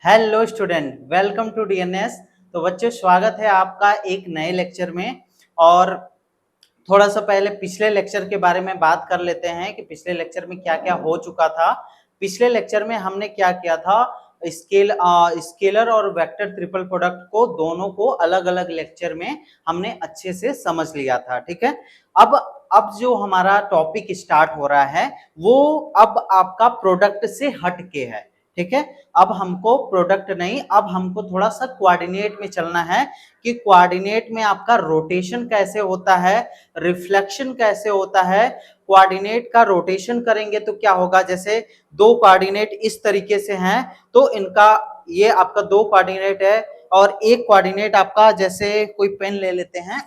Hello student, welcome to DNS. तो बच्चों, स्वागत है आपका एक नए लेक्चर में। और थोड़ा सा पहले पिछले लेक्चर के बारे में बात कर लेते हैं कि पिछले लेक्चर में क्या क्या हो चुका था। पिछले लेक्चर में हमने क्या किया था, स्केलर और वेक्टर ट्रिपल प्रोडक्ट को दोनों को अलग अलग लेक्चर में हमने अच्छे से समझ लिया था। ठीक है। अब जो हमारा टॉपिक स्टार्ट हो रहा है वो अब आपका प्रोडक्ट से हट के है। ठीक है। अब हमको प्रोडक्ट नहीं, अब हमको थोड़ा सा कोऑर्डिनेट में चलना है कि कोऑर्डिनेट में आपका रोटेशन कैसे होता है, रिफ्लेक्शन कैसे होता है। कोऑर्डिनेट का रोटेशन करेंगे तो क्या होगा, जैसे दो कोऑर्डिनेट इस तरीके से हैं तो इनका ये आपका दो कोऑर्डिनेट है और एक कोऑर्डिनेट आपका, जैसे कोई पेन ले लेते हैं,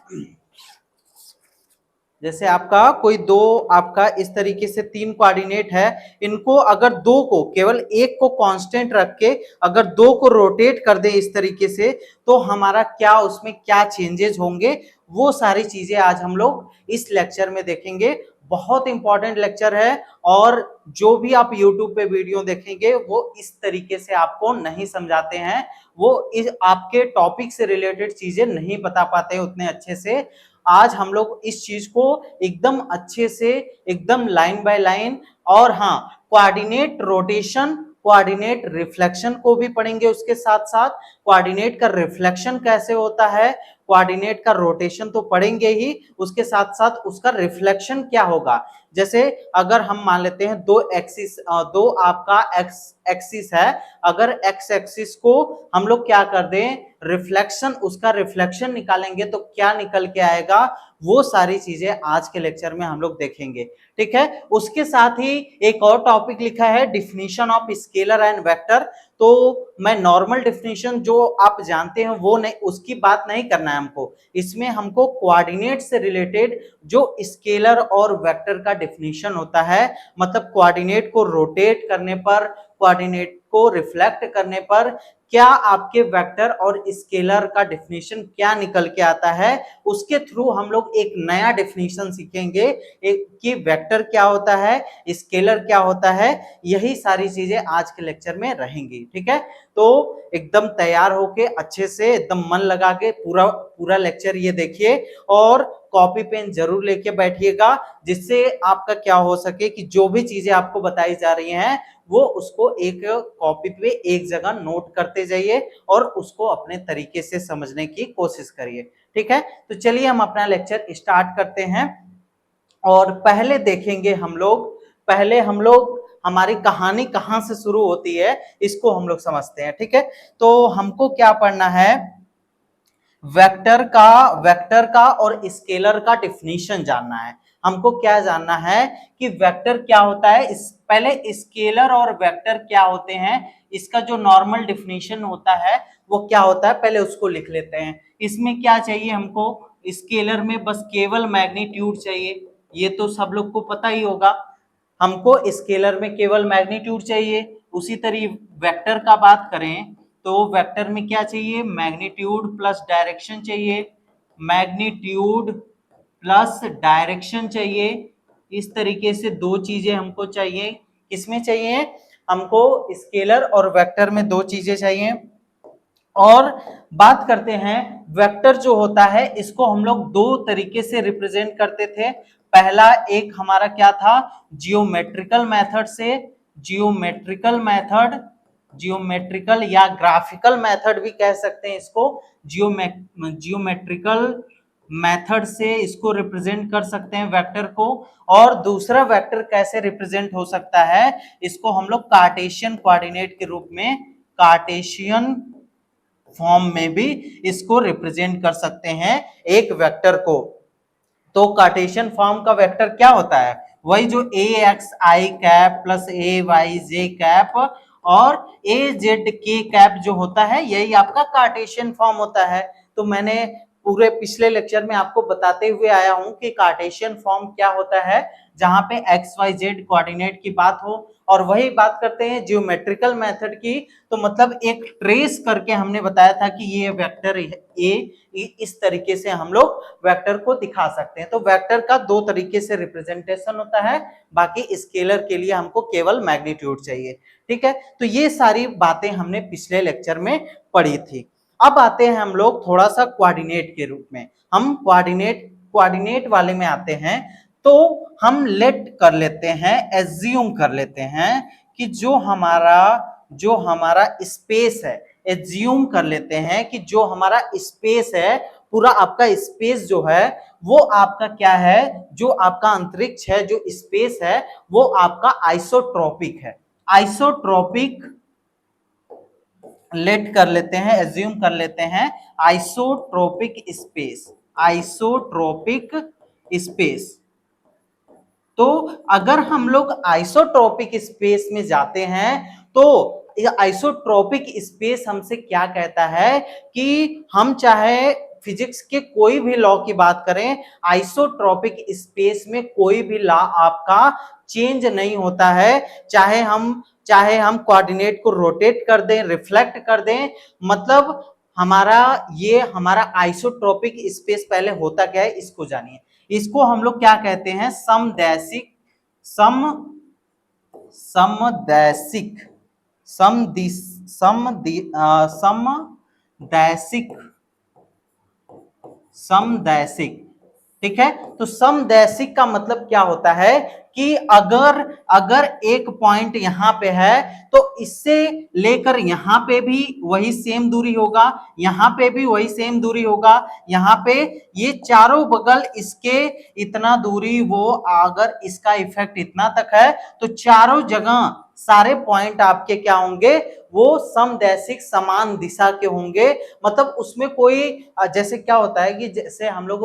जैसे आपका कोई दो आपका इस तरीके से तीन कोऑर्डिनेट है। इनको अगर दो को, केवल एक को कांस्टेंट रख के अगर दो को रोटेट कर दे इस तरीके से, तो हमारा क्या उसमें क्या चेंजेस होंगे, वो सारी चीजें आज हम लोग इस लेक्चर में देखेंगे। बहुत इंपॉर्टेंट लेक्चर है और जो भी आप YouTube पे वीडियो देखेंगे वो इस तरीके से आपको नहीं समझाते हैं, वो इस आपके टॉपिक से रिलेटेड चीजें नहीं बता पाते उतने अच्छे से। आज हम लोग इस चीज को एकदम अच्छे से, एकदम लाइन बाय लाइन, और हाँ, कोऑर्डिनेट रोटेशन, कोऑर्डिनेट रिफ्लेक्शन को भी पढ़ेंगे। उसके साथ साथ कोऑर्डिनेट का रिफ्लेक्शन कैसे होता है, कोऑर्डिनेट का रोटेशन तो पढ़ेंगे ही, उसके साथ साथ उसका रिफ्लेक्शन क्या होगा। जैसे अगर हम मान लेते हैं दो एक्सिस, दो आपका एक्स एक्सिस है, अगर एक्स एक्सिस को हम लोग क्या कर दें, रिफ्लेक्शन, उसका रिफ्लेक्शन निकालेंगे तो क्या निकल के आएगा, वो सारी चीजें आज के लेक्चर में हम लोग देखेंगे। ठीक है। उसके साथ ही एक और टॉपिक लिखा है, definition of scalar and vector. तो मैं नॉर्मल डिफिनीशन जो आप जानते हैं वो नहीं, उसकी बात नहीं करना है हमको। इसमें हमको कोऑर्डिनेट से रिलेटेड जो स्केलर और वेक्टर का डिफिनीशन होता है, मतलब कोऑर्डिनेट को रोटेट करने पर, कोऑर्डिनेट को रिफ्लेक्ट करने पर क्या आपके वेक्टर और स्केलर का डिफिनीशन क्या निकल के आता है, उसके थ्रू हम लोग एक नया डिफिनीशन सीखेंगे, एक कि वेक्टर क्या होता है, स्केलर क्या होता है। यही सारी चीजें आज के लेक्चर में रहेंगी। ठीक है। तो एकदम तैयार होके अच्छे से, एकदम मन लगा के पूरा पूरा लेक्चर ये देखिए और कॉपी पेन जरूर लेके बैठिएगा, जिससे आपका क्या हो सके कि जो भी चीजें आपको बताई जा रही हैं वो उसको एक कॉपी पे एक जगह नोट करते जाइए और उसको अपने तरीके से समझने की कोशिश करिए। ठीक है। तो चलिए हम अपना लेक्चर स्टार्ट करते हैं और पहले देखेंगे हम लोग, पहले हम लोग हमारी कहानी कहां से शुरू होती है इसको हम लोग समझते हैं। ठीक है। तो हमको क्या पढ़ना है, वेक्टर का और स्केलर का डिफिनीशन जानना है। हमको क्या जानना है कि वेक्टर क्या होता है, पहले स्केलर और वेक्टर क्या होते हैं, इसका जो नॉर्मल डिफिनीशन होता है वो क्या होता है, पहले उसको लिख लेते हैं। इसमें क्या चाहिए हमको, स्केलर में बस केवल मैग्नीट्यूड चाहिए, ये तो सब लोग को पता ही होगा। हमको स्केलर में केवल मैग्नीट्यूड चाहिए। उसी तरह वेक्टर का बात करें तो वेक्टर में क्या चाहिए, मैग्नीट्यूड प्लस डायरेक्शन चाहिए, मैग्नीट्यूड प्लस डायरेक्शन चाहिए। इस तरीके से दो चीजें हमको चाहिए। किसमें चाहिए, हमको स्केलर और वेक्टर में दो चीजें चाहिए। और बात करते हैं, वेक्टर जो होता है इसको हम लोग दो तरीके से रिप्रेजेंट करते थे। पहला एक हमारा क्या था, जियोमेट्रिकल मेथड से, जियोमेट्रिकल या ग्राफिकल मेथड भी कह सकते हैं इसको, जियोमेट्रिकल मेथड से इसको रिप्रेजेंट कर सकते हैं वेक्टर को। और दूसरा वेक्टर कैसे रिप्रेजेंट हो सकता है, इसको हम लोग कार्टेशियन कोऑर्डिनेट के रूप में, कार्टेशियन फॉर्म में भी इसको रिप्रेजेंट कर सकते हैं एक वेक्टर को। तो कार्टेशियन फॉर्म का वेक्टर क्या होता है, वही जो ए एक्स आई कैप प्लस ए वाई जे कैप और ए जेड के कैप जो होता है, यही आपका कार्टेशियन फॉर्म होता है। तो मैंने पूरे पिछले लेक्चर में आपको बताते हुए आया हूं कि कार्टेशियन फॉर्म क्या होता है, जहां पे एक्स वाई जेड कोऑर्डिनेट की बात हो। और वही बात करते हैं जियोमेट्रिकल मेथड की, तो मतलब एक ट्रेस करके हमने बताया था कि ये वेक्टर ए, इस तरीके से हम लोग वेक्टर को दिखा सकते हैं। तो वेक्टर का दो तरीके से रिप्रेजेंटेशन होता है, बाकी स्केलर के लिए हमको केवल मैग्नीट्यूड चाहिए। ठीक है, तो ये सारी बातें हमने पिछले लेक्चर में पढ़ी थी। अब आते हैं हम लोग थोड़ा सा कोऑर्डिनेट के रूप में, हम कोऑर्डिनेट वाले में आते हैं। तो हम लेट कर लेते हैं, एज्यूम कर लेते हैं कि जो हमारा स्पेस है, एज्यूम कर लेते हैं कि जो हमारा स्पेस है, पूरा आपका स्पेस जो है वो आपका क्या है, जो आपका अंतरिक्ष है, जो स्पेस है, वो आपका आइसोट्रोपिक है। आइसोट्रोपिक लेट कर लेते हैं, एज्यूम कर लेते हैं आइसोट्रोपिक स्पेस, आइसोट्रोपिक स्पेस। तो अगर हम लोग आइसोट्रोपिक स्पेस में जाते हैं तो आइसोट्रोपिक स्पेस हमसे क्या कहता है कि हम चाहे फिजिक्स के कोई भी लॉ की बात करें, आइसोट्रोपिक स्पेस में कोई भी लॉ आपका चेंज नहीं होता है। चाहे हम कोऑर्डिनेट को रोटेट कर दें, रिफ्लेक्ट कर दें, मतलब हमारा आइसोट्रोपिक स्पेस पहले होता क्या है इसको जानिए। इसको हम लोग क्या कहते हैं, समदैशिक समदैशिक। ठीक है, तो समदैशिक का मतलब क्या होता है कि अगर एक पॉइंट यहां पे है तो इससे लेकर यहां पे भी वही सेम दूरी होगा, यहां पे भी वही सेम दूरी होगा, यहां पे ये चारों बगल इसके इतना दूरी, वो अगर इसका इफेक्ट इतना तक है तो चारों जगह सारे पॉइंट आपके क्या होंगे, वो समदैशिक समान दिशा के होंगे। मतलब उसमें कोई, जैसे क्या होता है कि जैसे हम लोग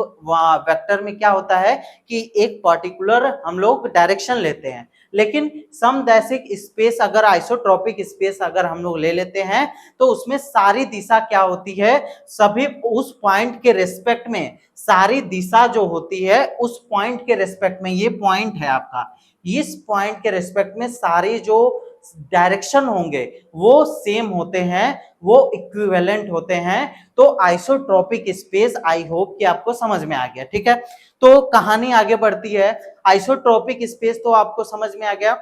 वेक्टर में क्या होता है कि एक पर्टिकुलर हम लोग डायरेक्शन लेते हैं, लेकिन समदैशिक स्पेस अगर आइसोट्रोपिक स्पेस अगर हम लोग ले लेते हैं तो उसमें सारी दिशा क्या होती है, सभी उस पॉइंट के रेस्पेक्ट में सारी दिशा जो होती है उस पॉइंट के रेस्पेक्ट में, ये पॉइंट है आपका, इस पॉइंट के रेस्पेक्ट में सारे जो डायरेक्शन होंगे वो सेम होते हैं, वो इक्विवेलेंट होते हैं। तो आइसोट्रोपिक स्पेस, आई होप कि आपको समझ में आ गया। ठीक है, तो कहानी आगे बढ़ती है। आइसोट्रोपिक स्पेस तो आपको समझ में आ गया।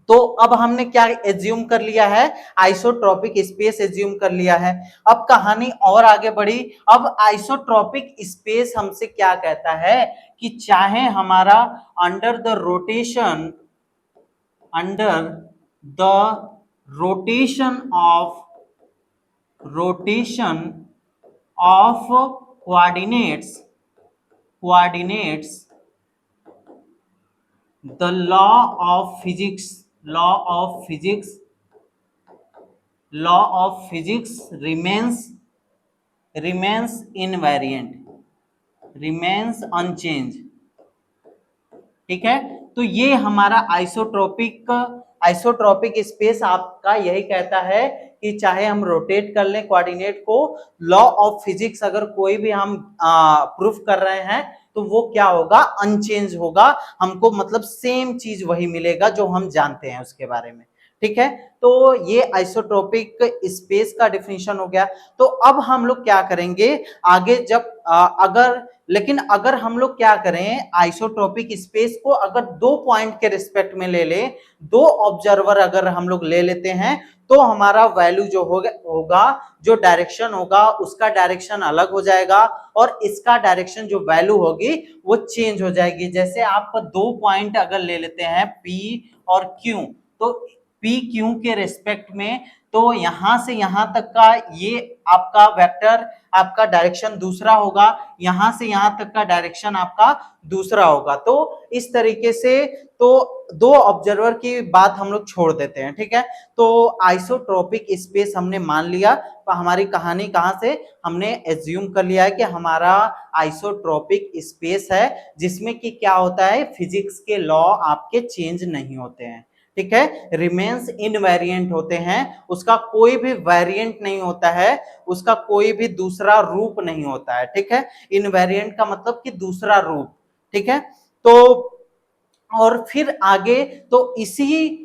तो अब हमने क्या एज्यूम कर लिया है, आइसोट्रोपिक स्पेस एज्यूम कर लिया है। अब कहानी और आगे बढ़ी। अब आइसोट्रोपिक स्पेस हमसे क्या कहता है कि चाहे हमारा under the rotation of coordinates, the law of physics remains invariant, remains unchanged। ठीक है, तो ये हमारा आइसोट्रोपिक स्पेस आपका यही कहता है कि चाहे हम रोटेट कर लें कोऑर्डिनेट को, लॉ ऑफ फिजिक्स अगर कोई भी हम प्रूफ कर रहे हैं तो वो क्या होगा, अनचेंज होगा, हमको मतलब सेम चीज वही मिलेगा जो हम जानते हैं उसके बारे में। ठीक है, तो ये आइसोट्रोपिक स्पेस का डिफिनीशन हो गया। तो अब हम लोग क्या करेंगे आगे, जब अगर हम लोग क्या करें, आइसोट्रोपिक स्पेस को अगर दो पॉइंट के रिस्पेक्ट में ले ले, दो ऑब्जर्वर अगर हम लोग ले लेते हैं तो हमारा वैल्यू जो होगा, जो डायरेक्शन होगा उसका डायरेक्शन अलग हो जाएगा और इसका डायरेक्शन जो वैल्यू होगी वो चेंज हो जाएगी। जैसे आप दो पॉइंट अगर ले लेते हैं P और Q, तो P Q के रेस्पेक्ट में, तो यहां से यहां तक का ये आपका वेक्टर, आपका डायरेक्शन दूसरा होगा, यहां से यहां तक का डायरेक्शन आपका दूसरा होगा। तो इस तरीके से तो दो ऑब्जर्वर की बात हम लोग छोड़ देते हैं। ठीक है, तो आइसोट्रोपिक स्पेस हमने मान लिया। तो हमारी कहानी कहां से, हमने एज्यूम कर लिया है कि हमारा आइसोट्रोपिक स्पेस है जिसमें कि क्या होता है, फिजिक्स के लॉ आपके चेंज नहीं होते हैं। ठीक है, रिमेन्स इनवेरिएंट होते हैं, उसका कोई भी वेरिएंट नहीं होता है, उसका कोई भी दूसरा रूप नहीं होता है। ठीक है, इनवेरिएंट का मतलब कि दूसरा रूप। ठीक है, तो और फिर आगे तो इसी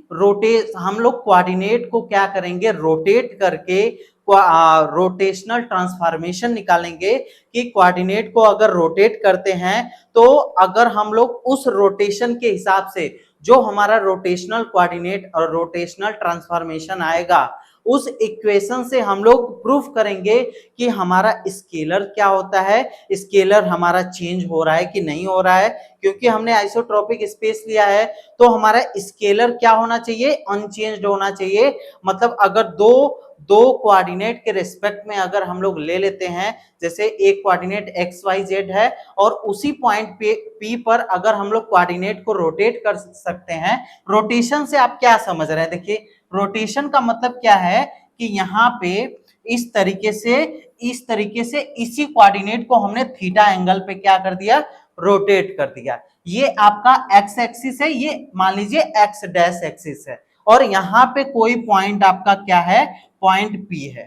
हम लोग कोऑर्डिनेट को क्या करेंगे, रोटेट करके रोटेशनल ट्रांसफॉर्मेशन निकालेंगे कि कोऑर्डिनेट को अगर रोटेट करते हैं तो अगर हम लोग उस रोटेशन के हिसाब से जो हमारा रोटेशनल कोऑर्डिनेट और रोटेशनल ट्रांसफॉर्मेशन आएगा, उस इक्वेशन से हम लोग प्रूफ करेंगे कि हमारा स्केलर क्या होता है, स्केलर हमारा चेंज हो रहा है कि नहीं हो रहा है। क्योंकि हमने आइसोट्रोपिक स्पेस लिया है तो हमारा स्केलर क्या होना चाहिए, अनचेंज्ड होना चाहिए। मतलब अगर दो कोऑर्डिनेट के रिस्पेक्ट में अगर हम लोग ले लेते हैं, जैसे एक कोऑर्डिनेट एक्स वाई जेड है और उसी पॉइंट पे पी पर अगर हम लोग कोऑर्डिनेट को रोटेट कर सकते हैं। रोटेशन से आप क्या समझ रहे हैं, देखिए रोटेशन का मतलब क्या है कि यहाँ पे इस तरीके से इसी कोऑर्डिनेट को हमने थीटा एंगल पे क्या कर दिया, रोटेट कर दिया। ये आपका एक्स एक्सिस है, ये मान लीजिए एक्स डैश एक्सिस है, और यहाँ पे कोई पॉइंट आपका क्या है, पॉइंट पी है।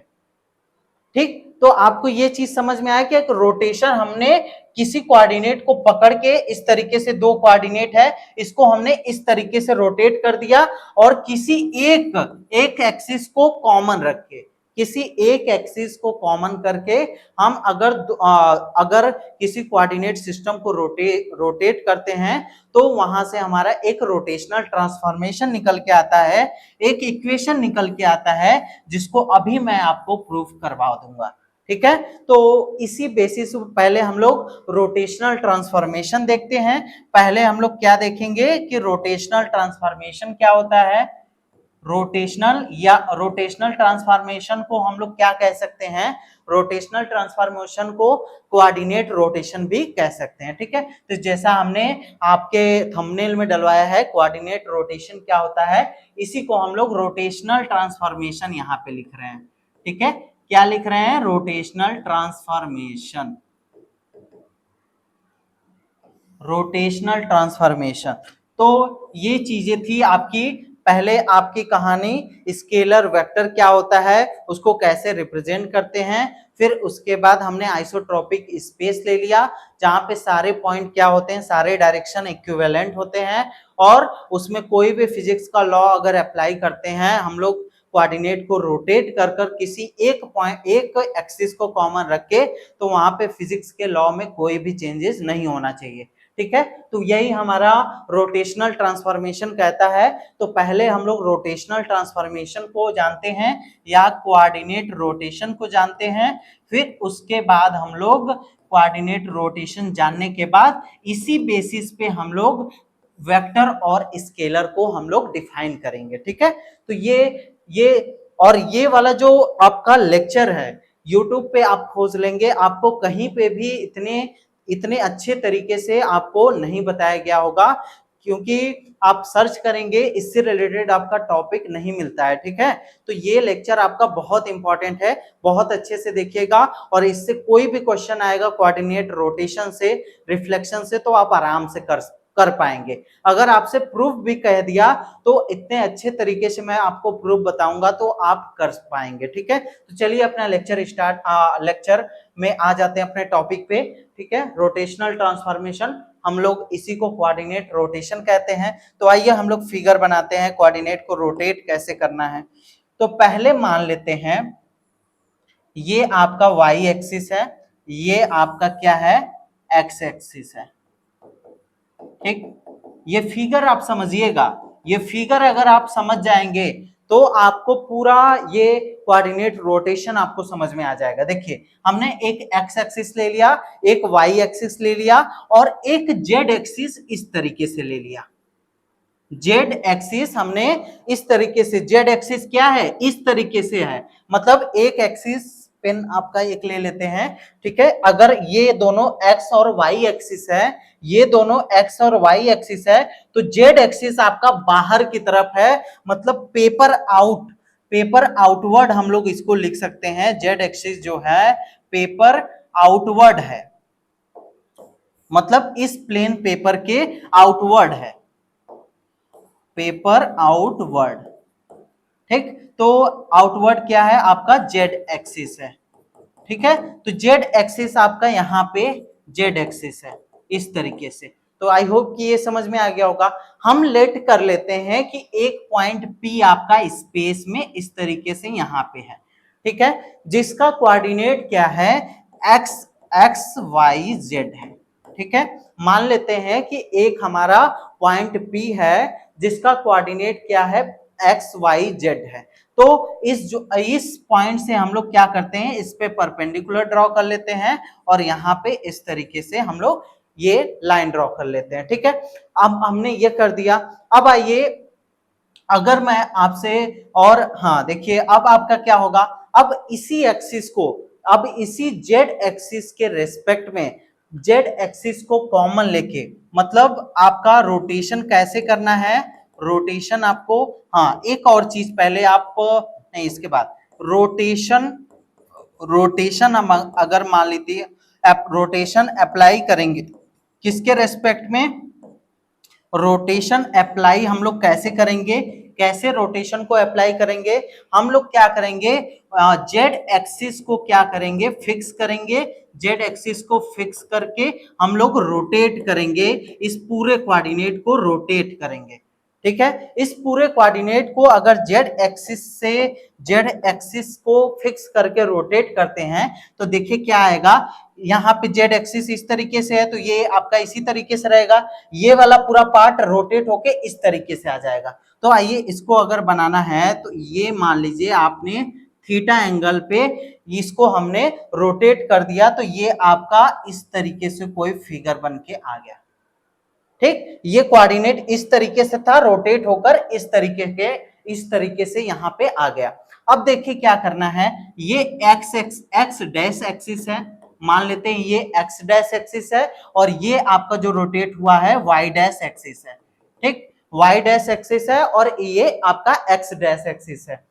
ठीक, तो आपको ये चीज समझ में आया कि एक रोटेशन हमने किसी कोऑर्डिनेट को पकड़ के इस तरीके से, दो कोऑर्डिनेट है इसको हमने इस तरीके से रोटेट कर दिया और किसी एक एक्सिस को कॉमन रख के, किसी एक एक्सिस को कॉमन करके हम अगर किसी कोऑर्डिनेट सिस्टम को रोटेट करते हैं तो वहां से हमारा एक रोटेशनल ट्रांसफॉर्मेशन निकल के आता है, एक इक्वेशन निकल के आता है जिसको अभी मैं आपको प्रूफ करवा दूंगा। ठीक है, तो इसी बेसिस पर पहले हम लोग रोटेशनल ट्रांसफॉर्मेशन देखते हैं। पहले हम लोग क्या देखेंगे कि रोटेशनल ट्रांसफॉर्मेशन क्या होता है। रोटेशनल ट्रांसफॉर्मेशन को हम लोग क्या कह सकते हैं, रोटेशनल ट्रांसफॉर्मेशन को कोऑर्डिनेट रोटेशन भी कह सकते हैं। ठीक है, तो जैसा हमने आपके थंबनेल में डलवाया है, कोऑर्डिनेट रोटेशन क्या होता है, इसी को हम लोग रोटेशनल ट्रांसफॉर्मेशन यहाँ पे लिख रहे हैं। ठीक है, क्या लिख रहे हैं, रोटेशनल ट्रांसफॉर्मेशन, रोटेशनल ट्रांसफॉर्मेशन। तो ये चीजें थी आपकी, पहले आपकी कहानी स्केलर वेक्टर क्या होता है, उसको कैसे रिप्रेजेंट करते हैं। फिर उसके बाद हमने आइसोट्रोपिक स्पेस ले लिया जहां पे सारे पॉइंट क्या होते हैं, सारे डायरेक्शन इक्विवेलेंट होते हैं और उसमें कोई भी फिजिक्स का लॉ अगर अप्लाई करते हैं हम लोग कोऑर्डिनेट को रोटेट कर कर किसी एक एक्सिस को कॉमन रख के, तो वहां पे फिजिक्स के लॉ में कोई भी चेंजेस नहीं होना चाहिए। ठीक है, तो यही हमारा रोटेशनल ट्रांसफॉर्मेशन कहता है। तो पहले हम लोग रोटेशनल ट्रांसफॉर्मेशन को जानते हैं या कोऑर्डिनेट रोटेशन को जानते हैं, फिर उसके बाद हम लोग कोऑर्डिनेट रोटेशन जानने के बाद इसी बेसिस पे हम लोग वेक्टर और स्केलर को हम लोग डिफाइन करेंगे। ठीक है, तो ये वाला जो आपका लेक्चर है यूट्यूब पे आप खोज लेंगे, आपको कहीं पे भी इतने अच्छे तरीके से आपको नहीं बताया गया होगा, क्योंकि आप सर्च करेंगे इससे रिलेटेड आपका टॉपिक नहीं मिलता है। ठीक है, तो ये लेक्चर आपका बहुत इंपॉर्टेंट है, बहुत अच्छे से देखिएगा और इससे कोई भी क्वेश्चन आएगा कोऑर्डिनेट रोटेशन से, रिफ्लेक्शन से, तो आप आराम से कर पाएंगे। अगर आपसे प्रूफ भी कह दिया तो इतने अच्छे तरीके से मैं आपको प्रूफ बताऊंगा तो आप कर पाएंगे। ठीक है, तो चलिए अपना लेक्चर में आ जाते हैं अपने टॉपिक पे। ठीक है, रोटेशनल ट्रांसफॉर्मेशन, हम लोग इसी को कोऑर्डिनेट रोटेशन कहते हैं। तो आइए हम लोग फिगर बनाते हैं, कोऑर्डिनेट को रोटेट कैसे करना है। तो पहले मान लेते हैं ये आपका वाई एक्सिस है, ये आपका क्या है, एक्स एक्सिस है। ठीक, ये फिगर आप समझिएगा, ये फिगर अगर आप समझ जाएंगे तो आपको पूरा ये कोऑर्डिनेट रोटेशन आपको समझ में आ जाएगा। देखिए हमने एक एक्स एक्सिस ले लिया, एक वाई एक्सिस ले लिया और एक जेड एक्सिस इस तरीके से ले लिया। जेड एक्सिस हमने इस तरीके से, जेड एक्सिस क्या है, इस तरीके से है, मतलब एक एक्सिस पेन आपका एक ले लेते हैं। ठीक है, अगर ये दोनों एक्स और वाई एक्सिस है, ये दोनों एक्स और वाई एक्सिस है, तो जेड एक्सिस आपका बाहर की तरफ है, मतलब पेपर आउटवर्ड हम लोग इसको लिख सकते हैं। जेड एक्सिस जो है पेपर आउटवर्ड है, मतलब इस प्लेन पेपर के आउटवर्ड है। पेपर आउटवर्ड, ठीक। तो आउटवर्ड क्या है आपका, जेड एक्सिस है, ठीक है। तो जेड एक्सिस आपका यहाँ पे जेड एक्सिस है इस तरीके से। तो आई होप कि ये समझ में आ गया होगा। हम लेट कर लेते हैं कि एक पॉइंट पी आपका स्पेस में इस तरीके से यहाँ पे है, ठीक है, जिसका कोऑर्डिनेट क्या है, एक्स एक्स वाई जेड है, ठीक है। मान लेते हैं कि एक हमारा पॉइंट पी है जिसका कोऑर्डिनेट क्या है, एक्स वाई जेड है। तो इस पॉइंट से हम लोग क्या करते हैं, इस पे परपेंडिकुलर ड्रॉ कर लेते हैं और यहाँ पे इस तरीके से हम लोग ये लाइन ड्रॉ कर लेते हैं, ठीक है। अब हमने ये कर दिया। अब आइए, अगर मैं आपसे, और हाँ देखिए अब आपका क्या होगा, अब इसी एक्सिस को, अब इसी जेड एक्सिस के रेस्पेक्ट में जेड एक्सिस को कॉमन लेके, मतलब आपका रोटेशन कैसे करना है, रोटेशन आपको, हाँ एक और चीज पहले आप, नहीं इसके बाद रोटेशन, रोटेशन हम अगर मान लीजिए रोटेशन अप्लाई करेंगे किसके रेस्पेक्ट में, रोटेशन अप्लाई हम लोग कैसे करेंगे, कैसे रोटेशन को अप्लाई करेंगे, हम लोग क्या करेंगे, जेड एक्सिस को क्या करेंगे, फिक्स करेंगे, जेड एक्सिस को फिक्स करके हम लोग रोटेट करेंगे, इस पूरे कोऑर्डिनेट को रोटेट करेंगे, ठीक है। इस पूरे कोऑर्डिनेट को अगर जेड एक्सिस से जेड एक्सिस को फिक्स करके रोटेट करते हैं तो देखिए क्या आएगा, यहाँ पे जेड एक्सिस इस तरीके से है तो ये आपका इसी तरीके से रहेगा, ये वाला पूरा पार्ट रोटेट होके इस तरीके से आ जाएगा। तो आइए इसको अगर बनाना है तो ये मान लीजिए आपने थीटा एंगल पे इसको हमने रोटेट कर दिया तो ये आपका इस तरीके से कोई फिगर बन के आ गया, ठीक। ये कोऑर्डिनेट इस तरीके से था, रोटेट होकर इस तरीके से यहाँ पे आ गया। अब देखिए क्या करना है, ये एक्स डैश एक्सिस है, मान लेते हैं ये एक्स डैश एक्सिस है और ये आपका जो रोटेट हुआ है वाई डैश एक्सिस है, ठीक। वाई डैश एक्सिस है और ये आपका एक्स डैश एक्सिस है।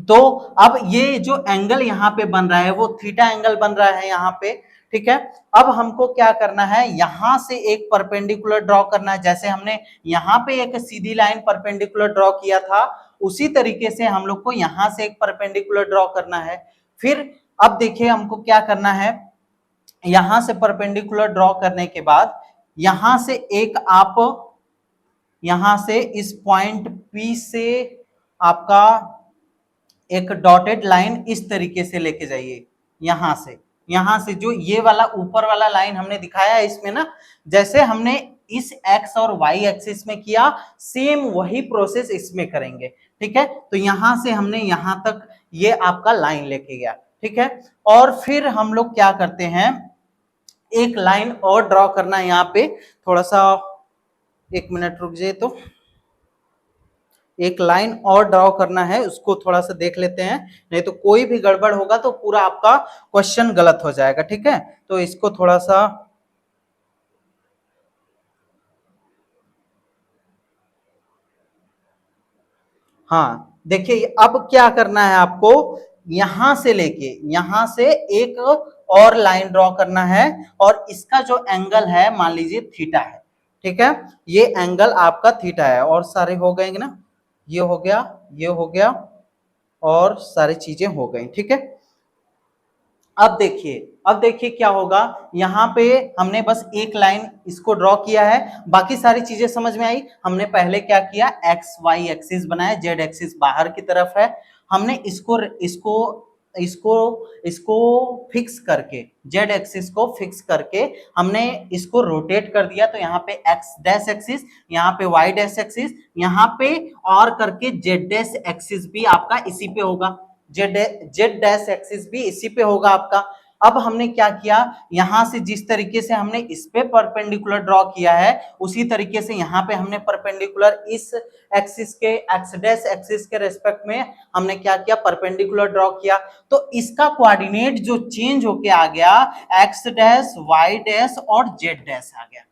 तो अब ये जो एंगल यहाँ पे बन रहा है वो थीटा एंगल बन रहा है यहाँ पे, ठीक है। अब हमको क्या करना है, यहां से एक परपेंडिकुलर ड्रॉ करना है, जैसे हमने यहाँ पे एक सीधी लाइन परपेंडिकुलर ड्रॉ किया था उसी तरीके से हम लोग को यहाँ से एक परपेंडिकुलर ड्रॉ करना है। फिर अब देखिए हमको क्या करना है, यहां से परपेंडिकुलर ड्रॉ करने के बाद यहां से एक आप, यहां से इस पॉइंट P से आपका एक डॉटेड लाइन इस तरीके से लेके जाइए, यहां से जो ये वाला ऊपर वाला लाइन हमने दिखाया है इसमें ना, जैसे हमने इस एक्स और वाई एक्सिस में किया सेम वही प्रोसेस इसमें करेंगे, ठीक है। तो यहां से हमने यहां तक ये आपका लाइन लेके गया, ठीक है। और फिर हम लोग क्या करते हैं, एक लाइन और ड्रॉ करना है यहाँ पे, थोड़ा सा एक मिनट रुक जाइए, तो एक लाइन और ड्रॉ करना है, उसको थोड़ा सा देख लेते हैं, नहीं तो कोई भी गड़बड़ होगा तो पूरा आपका क्वेश्चन गलत हो जाएगा, ठीक है। तो इसको थोड़ा सा, हाँ देखिए अब क्या करना है आपको, यहां से लेके यहां से एक और लाइन ड्रॉ करना है और इसका जो एंगल है मान लीजिए थीटा है, ठीक है। ये एंगल आपका थीटा है और सारे हो गए ना, ये हो गया, ये हो गया और सारी चीजें हो गई, ठीक है। अब देखिए क्या होगा, यहाँ पे हमने बस एक लाइन इसको ड्रॉ किया है, बाकी सारी चीजें समझ में आई। हमने पहले क्या किया, एक्स वाई एक्सिस बनाया, जेड एक्सिस बाहर की तरफ है, हमने इसको इसको इसको इसको फिक्स करके, जेड एक्सिस को फिक्स करके हमने इसको रोटेट कर दिया, तो यहाँ पे एक्स डैश एक्सिस, यहाँ पे वाई डैश एक्सिस, यहाँ पे और करके जेड डैश एक्सिस भी आपका इसी पे होगा, जेड डैश एक्सिस भी इसी पे होगा आपका। अब हमने क्या किया, यहां से जिस तरीके से हमने इस पे परपेंडिकुलर ड्रॉ किया है उसी तरीके से यहाँ पे हमने परपेंडिकुलर इस एक्सिस के, एक्स डैश एक्सिस के रेस्पेक्ट में हमने क्या किया, परपेंडिकुलर ड्रॉ किया। तो इसका कोऑर्डिनेट जो चेंज होके आ गया, एक्स डैश वाई डैश और जेड डैश आ गया,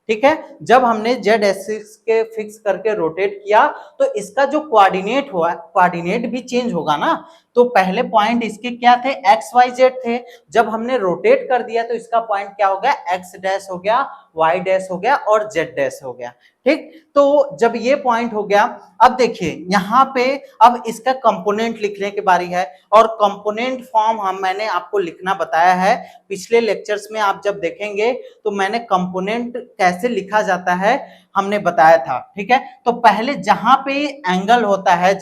ठीक है। जब हमने जेड एक्सिस के फिक्स करके रोटेट किया तो इसका जो कोऑर्डिनेट हुआ, कोऑर्डिनेट भी चेंज होगा ना, तो पहले पॉइंट इसके क्या थे, एक्स वाई जेड थे, जब हमने रोटेट कर दिया तो इसका पॉइंट क्या हो गया, एक्स डैश हो गया, वाई डैश हो गया और जेड डैश हो गया। ठीक, तो जब ये पॉइंट हो गया, अब देखिए यहाँ पे अब इसका कंपोनेंट लिखने की बारी है, और कंपोनेंट फॉर्म मैंने आपको लिखना बताया है पिछले लेक्चर्स में। आप जब देखेंगे तो मैंने कंपोनेंट कैसे लिखा जाता है हमने बताया था। ठीक है, तो पहले जहां पे एंगल होता है,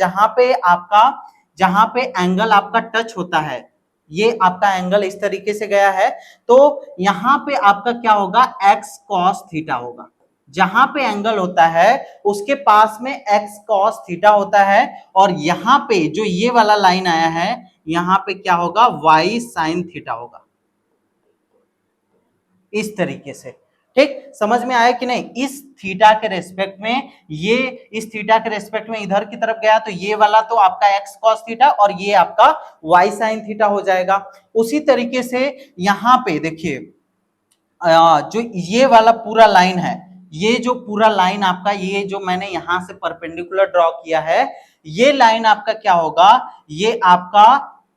जहां पे एंगल आपका टच होता है, ये आपका एंगल इस तरीके से गया है, तो यहां पे आपका क्या होगा, एक्स कॉस थीटा होगा। जहां पे एंगल होता है उसके पास में एक्स कॉस थीटा होता है, और यहां पे जो ये वाला लाइन आया है, यहां पे क्या होगा, वाई साइन थीटा होगा, इस तरीके से। ठीक, समझ में आया कि नहीं? इस थीटा के रेस्पेक्ट में, ये इस थीटा के रेस्पेक्ट में इधर की तरफ गया तो ये वाला तो आपका एक्स कॉस थीटा और ये आपका वाई साइन थीटा हो जाएगा। उसी तरीके से यहां पे देखिए, जो ये वाला पूरा लाइन है, ये जो पूरा लाइन आपका, ये जो मैंने यहां से परपेंडिकुलर ड्रॉ किया है, ये लाइन आपका क्या होगा, ये आपका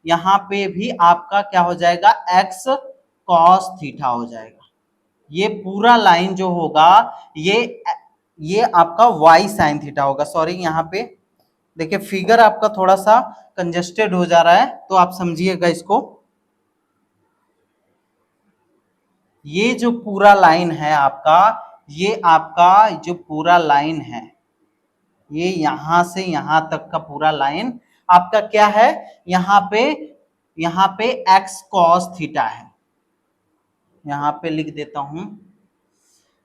यहां पे भी आपका क्या हो जाएगा, एक्स कॉस थीटा हो जाएगा। ये पूरा लाइन जो होगा, ये आपका वाई साइन थीटा होगा। सॉरी, यहाँ पे देखिए फिगर आपका थोड़ा सा कंजेस्टेड हो जा रहा है, तो आप समझिएगा इसको। ये जो पूरा लाइन है आपका, ये आपका जो पूरा लाइन है, ये यहां से यहां तक का पूरा लाइन आपका क्या है, यहाँ पे एक्स कॉस थीटा है। यहाँ पे लिख देता हूं,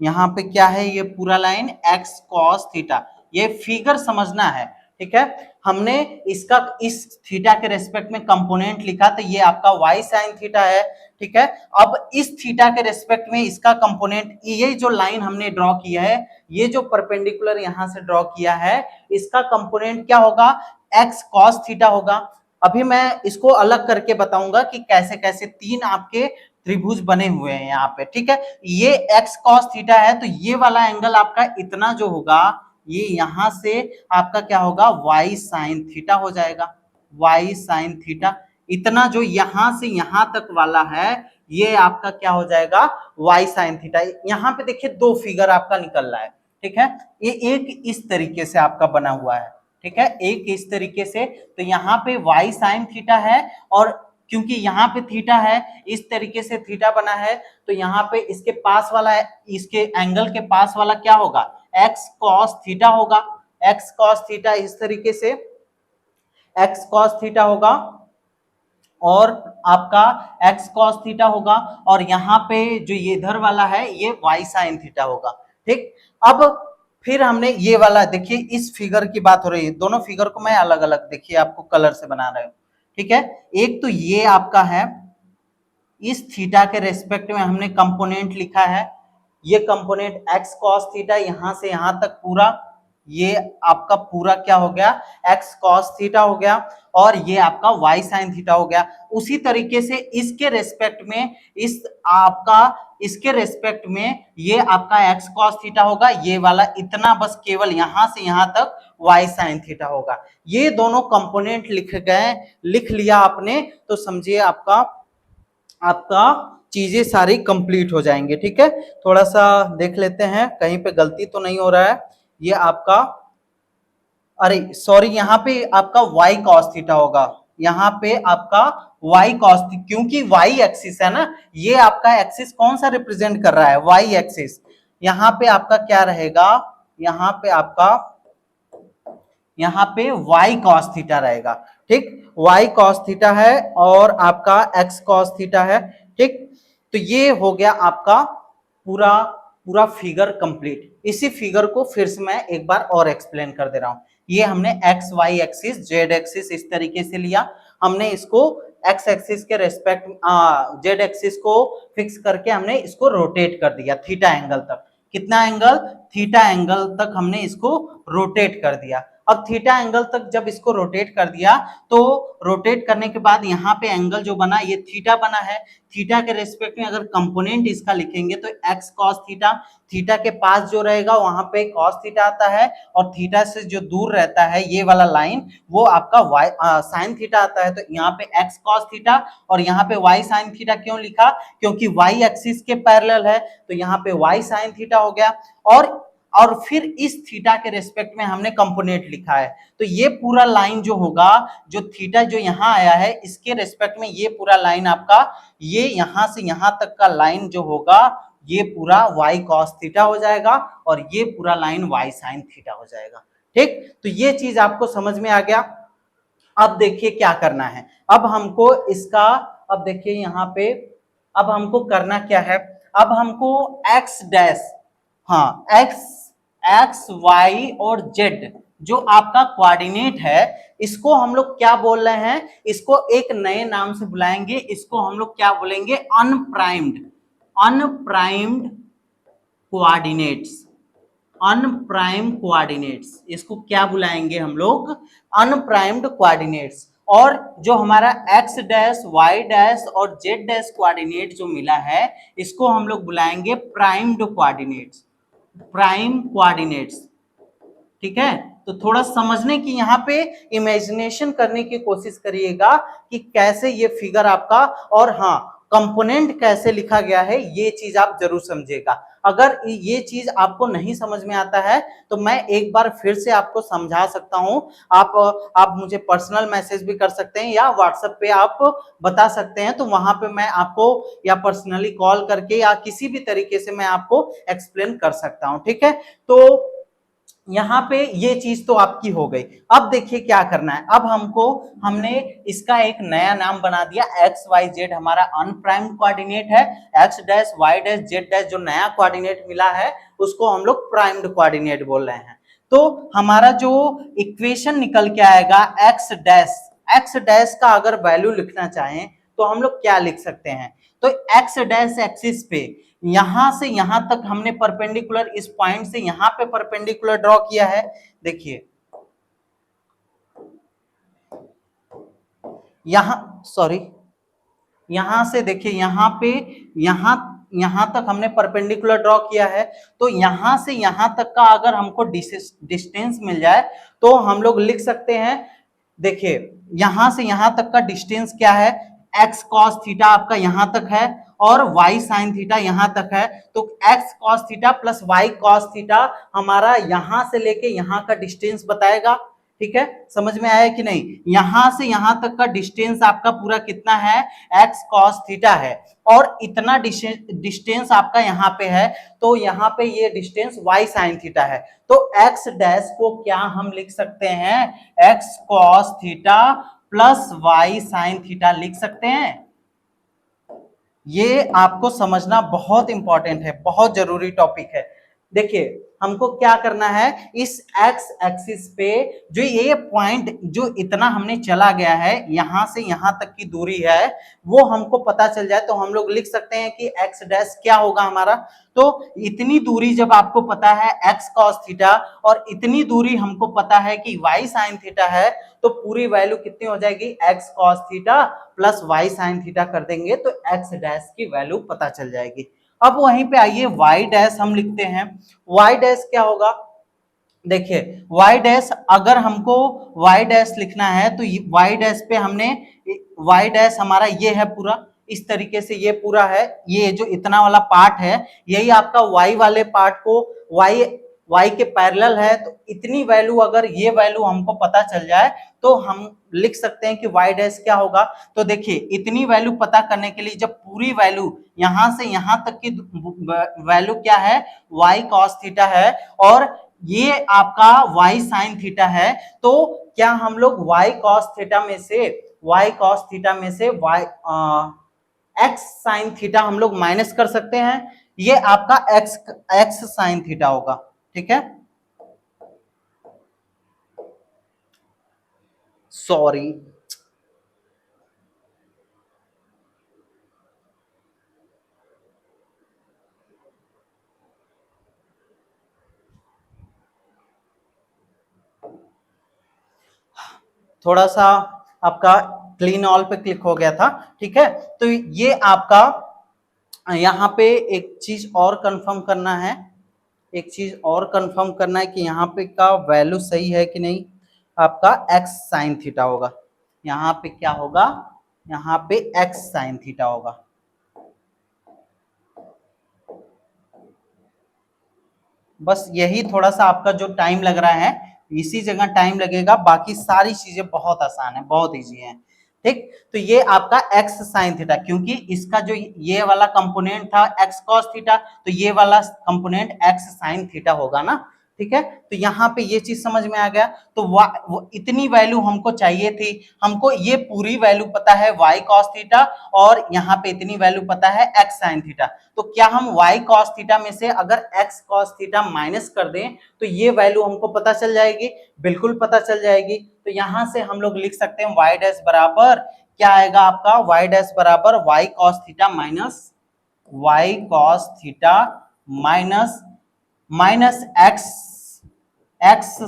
यहाँ पे क्या है, ये पूरा लाइन एक्स कॉस थीटा। ये फिगर समझना है, ठीक है। हमने इसका इस थीटा के रेस्पेक्ट में कंपोनेंट लिखा, तो ये आपका वाई साइन थीटा है, ठीक है। अब इस थीटा के रेस्पेक्ट में इसका कंपोनेंट, ये जो लाइन हमने ड्रॉ किया है, ये जो परपेंडिकुलर यहां से ड्रॉ किया है, इसका कंपोनेंट क्या होगा, एक्स कॉस थीटा होगा। अभी मैं इसको अलग करके बताऊंगा कि कैसे कैसे तीन आपके त्रिभुज बने हुए हैं यहाँ पे, ठीक है। ये एक्स कॉस थीटा है, तो ये वाला एंगल आपका इतना जो होगा, ये यहां से आपका क्या होगा, वाई साइन थीटा हो जाएगा। वाई साइन थीटा, इतना जो यहां से यहां तक वाला है, ये आपका क्या हो जाएगा, वाई साइन थीटा। यहाँ पे देखिए दो फिगर आपका निकल रहा है, ठीक है। ये एक इस तरीके से आपका बना हुआ है, ठीक है, एक इस तरीके से। तो यहाँ पे वाई साइन थीटा है, और क्योंकि यहाँ पे थीटा है, इस तरीके से थीटा बना है, तो यहाँ पे इसके पास वाला है, इसके एंगल के पास वाला क्या होगा, एक्स कॉस थीटा होगा। एक्स कॉस थीटा इस तरीके से एक्स कॉस थीटा होगा, और आपका एक्स कॉस थीटा होगा, और यहाँ पे जो ये इधर वाला है, ये वाई साइन थीटा होगा। ठीक, अब फिर हमने ये वाला, देखिए इस फिगर की बात हो रही है, दोनों फिगर को मैं अलग अलग देखिए आपको कलर से बना रहा हूं, ठीक है। एक तो ये आपका है, इस थीटा के रेस्पेक्ट में हमने कंपोनेंट लिखा है, ये कंपोनेंट एक्स कॉस थीटा, यहां से यहां तक पूरा, ये आपका पूरा क्या हो गया, एक्स कॉस थीटा हो गया, और ये आपका वाई साइन थीटा हो गया। उसी तरीके से इसके रेस्पेक्ट में, इसके रेस्पेक्ट में ये आपका एक्स कॉस थीटा होगा, ये वाला इतना बस केवल यहां से यहां तक वाई साइन थीटा होगा। ये दोनों कंपोनेंट लिख लिया आपने, तो समझिए आपका चीजें सारी कंप्लीट हो जाएंगे, ठीक है। थोड़ा सा देख लेते हैं कहीं पे गलती तो नहीं हो रहा है। ये आपका, अरे सॉरी, यहाँ पे आपका y cos थीटा होगा, यहाँ पे आपका y cos, क्योंकि y एक्सिस है ना, ये आपका एक्सिस कौन सा रिप्रेजेंट कर रहा है, y एक्सिस। यहाँ पे आपका क्या रहेगा, यहाँ पे y cos थीटा रहेगा, ठीक। y cos थीटा है और आपका x cos थीटा है, ठीक। तो ये हो गया आपका पूरा फिगर कंप्लीट। इसी फिगर को फिर से मैं एक बार और एक्सप्लेन कर दे रहा हूं। ये हमने x y axis, z axis इस तरीके से लिया, हमने इसको एक्स एक्सिस के रेस्पेक्ट जेड एक्सिस को फिक्स करके हमने इसको रोटेट कर दिया थीटा एंगल तक। कितना एंगल, थीटा एंगल तक हमने इसको रोटेट कर दिया। अब थीटा एंगल तक जब इसको रोटेट कर दिया तो रोटेट करने के बाद यहाँ पे एंगल जो बना ये थीटा बना है। थीटा के रेस्पेक्ट में अगर कंपोनेंट इसका लिखेंगे तो एक्स कॉस थीटा, थीटा के पास जो रहेगा वहां पे कॉस थीटा आता है, और थीटा से जो दूर रहता है ये वाला लाइन वो आपका वाई साइन थीटा आता है। तो यहाँ पे एक्स कॉस थीटा और यहाँ पे वाई साइन थीटा क्यों लिखा, क्योंकि वाई एक्सिस के पैरेलल है, तो यहाँ पे वाई साइन थीटा हो गया। और फिर इस थीटा के रेस्पेक्ट में हमने कंपोनेंट लिखा है, तो ये पूरा लाइन जो होगा, जो थीटा जो यहाँ आया है इसके रेस्पेक्ट में ये पूरा लाइन आपका, ये यहां से यहां तक का लाइन जो होगा ये पूरा y cos थीटा हो जाएगा, और ये पूरा लाइन y sin थीटा हो जाएगा। ठीक, तो ये चीज आपको समझ में आ गया। अब देखिए क्या करना है, अब हमको इसका, अब देखिए यहाँ पे अब हमको करना क्या है, अब हमको x डैश, हाँ एक्स वाई और जेड जो आपका कोऑर्डिनेट है इसको हम लोग क्या बोल रहे हैं, इसको एक नए नाम से बुलाएंगे, इसको हम लोग क्या बोलेंगे, अनप्राइम्ड, अनप्राइम्ड कोऑर्डिनेट्स, अनप्राइम्ड कोऑर्डिनेट्स, इसको क्या बुलाएंगे हम लोग, अनप्राइम्ड कोऑर्डिनेट्स। और जो हमारा x डैश y डैश और z डैश कोऑर्डिनेट जो मिला है इसको हम लोग बुलाएंगे प्राइम्ड कोऑर्डिनेट्स, प्राइम कोऑर्डिनेट्स। ठीक है, तो थोड़ा समझने की यहाँ पे इमेजिनेशन करने की कोशिश करिएगा कि कैसे ये फिगर आपका, और हाँ कंपोनेंट कैसे लिखा गया है ये चीज आप जरूर समझिएगा। अगर ये चीज आपको नहीं समझ में आता है तो मैं एक बार फिर से आपको समझा सकता हूं, आप मुझे पर्सनल मैसेज भी कर सकते हैं या व्हाट्सएप पे आप बता सकते हैं, तो वहां पे मैं आपको या पर्सनली कॉल करके या किसी भी तरीके से मैं आपको एक्सप्लेन कर सकता हूं। ठीक है, तो यहाँ पे ये चीज तो आपकी हो गई। अब देखिए क्या करना है, अब हमने इसका एक नया नाम बना दिया, एक्स वाई जेड हमारा अनप्राइम्ड कोऑर्डिनेट है, x dash y dash z dash जो नया कोऑर्डिनेट मिला है उसको हम लोग प्राइम्ड कोऑर्डिनेट बोल रहे हैं। तो हमारा जो इक्वेशन निकल के आएगा एक्स डैश का अगर वैल्यू लिखना चाहें तो हम लोग क्या लिख सकते हैं, तो एक्स डैश एक्सिस पे यहां से यहां तक हमने परपेंडिकुलर, इस पॉइंट से यहां पे परपेंडिकुलर ड्रॉ किया है। देखिए यहां, सॉरी यहां से देखिए यहां पे, यहां यहां तक हमने परपेंडिकुलर ड्रॉ किया है, तो यहां से यहां तक का अगर हमको डिस्टेंस मिल जाए तो हम लोग लिख सकते हैं। देखिए यहां से यहां तक का डिस्टेंस क्या है, एक्स कॉस थीटा आपका यहां तक है और वाई साइन थीटा यहां तक है, तो x cos theta plus y cos theta हमारा यहां से लेके यहां का डिस्टेंस बताएगा। ठीक है, समझ में आया कि नहीं, यहां से यहां तक का डिस्टेंस आपका पूरा कितना है, एक्स कॉस थीटा है, और इतना डिस्टेंस आपका यहाँ पे है, तो यहाँ पे ये डिस्टेंस y साइन थीटा है, तो x डैश को क्या हम लिख सकते हैं, x cos theta plus y sine theta लिख सकते हैं। ये आपको समझना बहुत इंपॉर्टेंट है, बहुत जरूरी टॉपिक है। देखिए हमको क्या करना है, इस एक्स एक्सिस पे जो ये पॉइंट जो इतना हमने चला गया है यहां से यहां तक की दूरी है वो हमको पता चल जाए तो हम लोग लिख सकते हैं कि एक्स डैश क्या होगा हमारा। तो इतनी दूरी जब आपको पता है एक्स कॉस थीटा और इतनी दूरी हमको पता है कि वाई साइन थीटा है, तो पूरी वैल्यू कितनी हो जाएगी, x cos theta plus y sine theta कर देंगे तो एक्स डैश की वैल्यू पता चल जाएगी। अब वहीं पे आइए वाई डैश हम लिखते हैं, वाई डैश क्या होगा, देखिए वाई डैश अगर हमको वाई डैश लिखना है तो वाई डैश पे हमने, वाई डैश हमारा ये है पूरा, इस तरीके से ये पूरा है, ये जो इतना वाला पार्ट है यही आपका वाई वाले पार्ट को वाई वाई के पैरेलल है, तो इतनी वैल्यू अगर ये वैल्यू हमको पता चल जाए तो हम लिख सकते हैं कि वाई डैश क्या होगा। तो देखिए इतनी वैल्यू पता करने के लिए जब पूरी वैल्यू यहां से यहां तक की वैल्यू क्या है, वाई कॉस थीटा है और ये आपका y साइन थीटा है, तो क्या हम लोग y cos थीटा में से, y cos थीटा में से y x साइन थीटा हम लोग माइनस कर सकते हैं, ये आपका x साइन थीटा होगा। ठीक है, सॉरी थोड़ा सा आपका क्लीन ऑल पे क्लिक हो गया था, ठीक है। तो ये आपका यहाँ पे एक चीज और कंफर्म करना है, एक चीज और कंफर्म करना है कि यहाँ पे का वैल्यू सही है कि नहीं। आपका x साइन थीटा होगा, यहाँ पे क्या होगा, यहाँ पे x साइन थीटा होगा। बस यही थोड़ा सा आपका जो टाइम लग रहा है, इसी जगह टाइम लगेगा, बाकी सारी चीजें बहुत आसान है, बहुत इजी है, ठीक। तो ये आपका x साइन थीटा, क्योंकि इसका जो ये वाला कंपोनेंट था x cos थीटा, तो ये वाला कंपोनेंट x साइन थीटा होगा ना, ठीक है। तो यहाँ पे ये चीज समझ में आ गया। तो वो इतनी वैल्यू हमको चाहिए थी, हमको ये पूरी वैल्यू पता है y cos थीटा, और यहाँ पे इतनी वैल्यू पता है x साइन थीटा। तो क्या हम y cos थीटा में से अगर x cos थीटा माइनस कर दें तो ये वैल्यू हमको पता चल जाएगी, बिल्कुल पता चल जाएगी। तो यहां से हम लोग लिख सकते हैं y डैश बराबर क्या आएगा आपका, y डैश बराबर y cos theta minus y cos theta minus x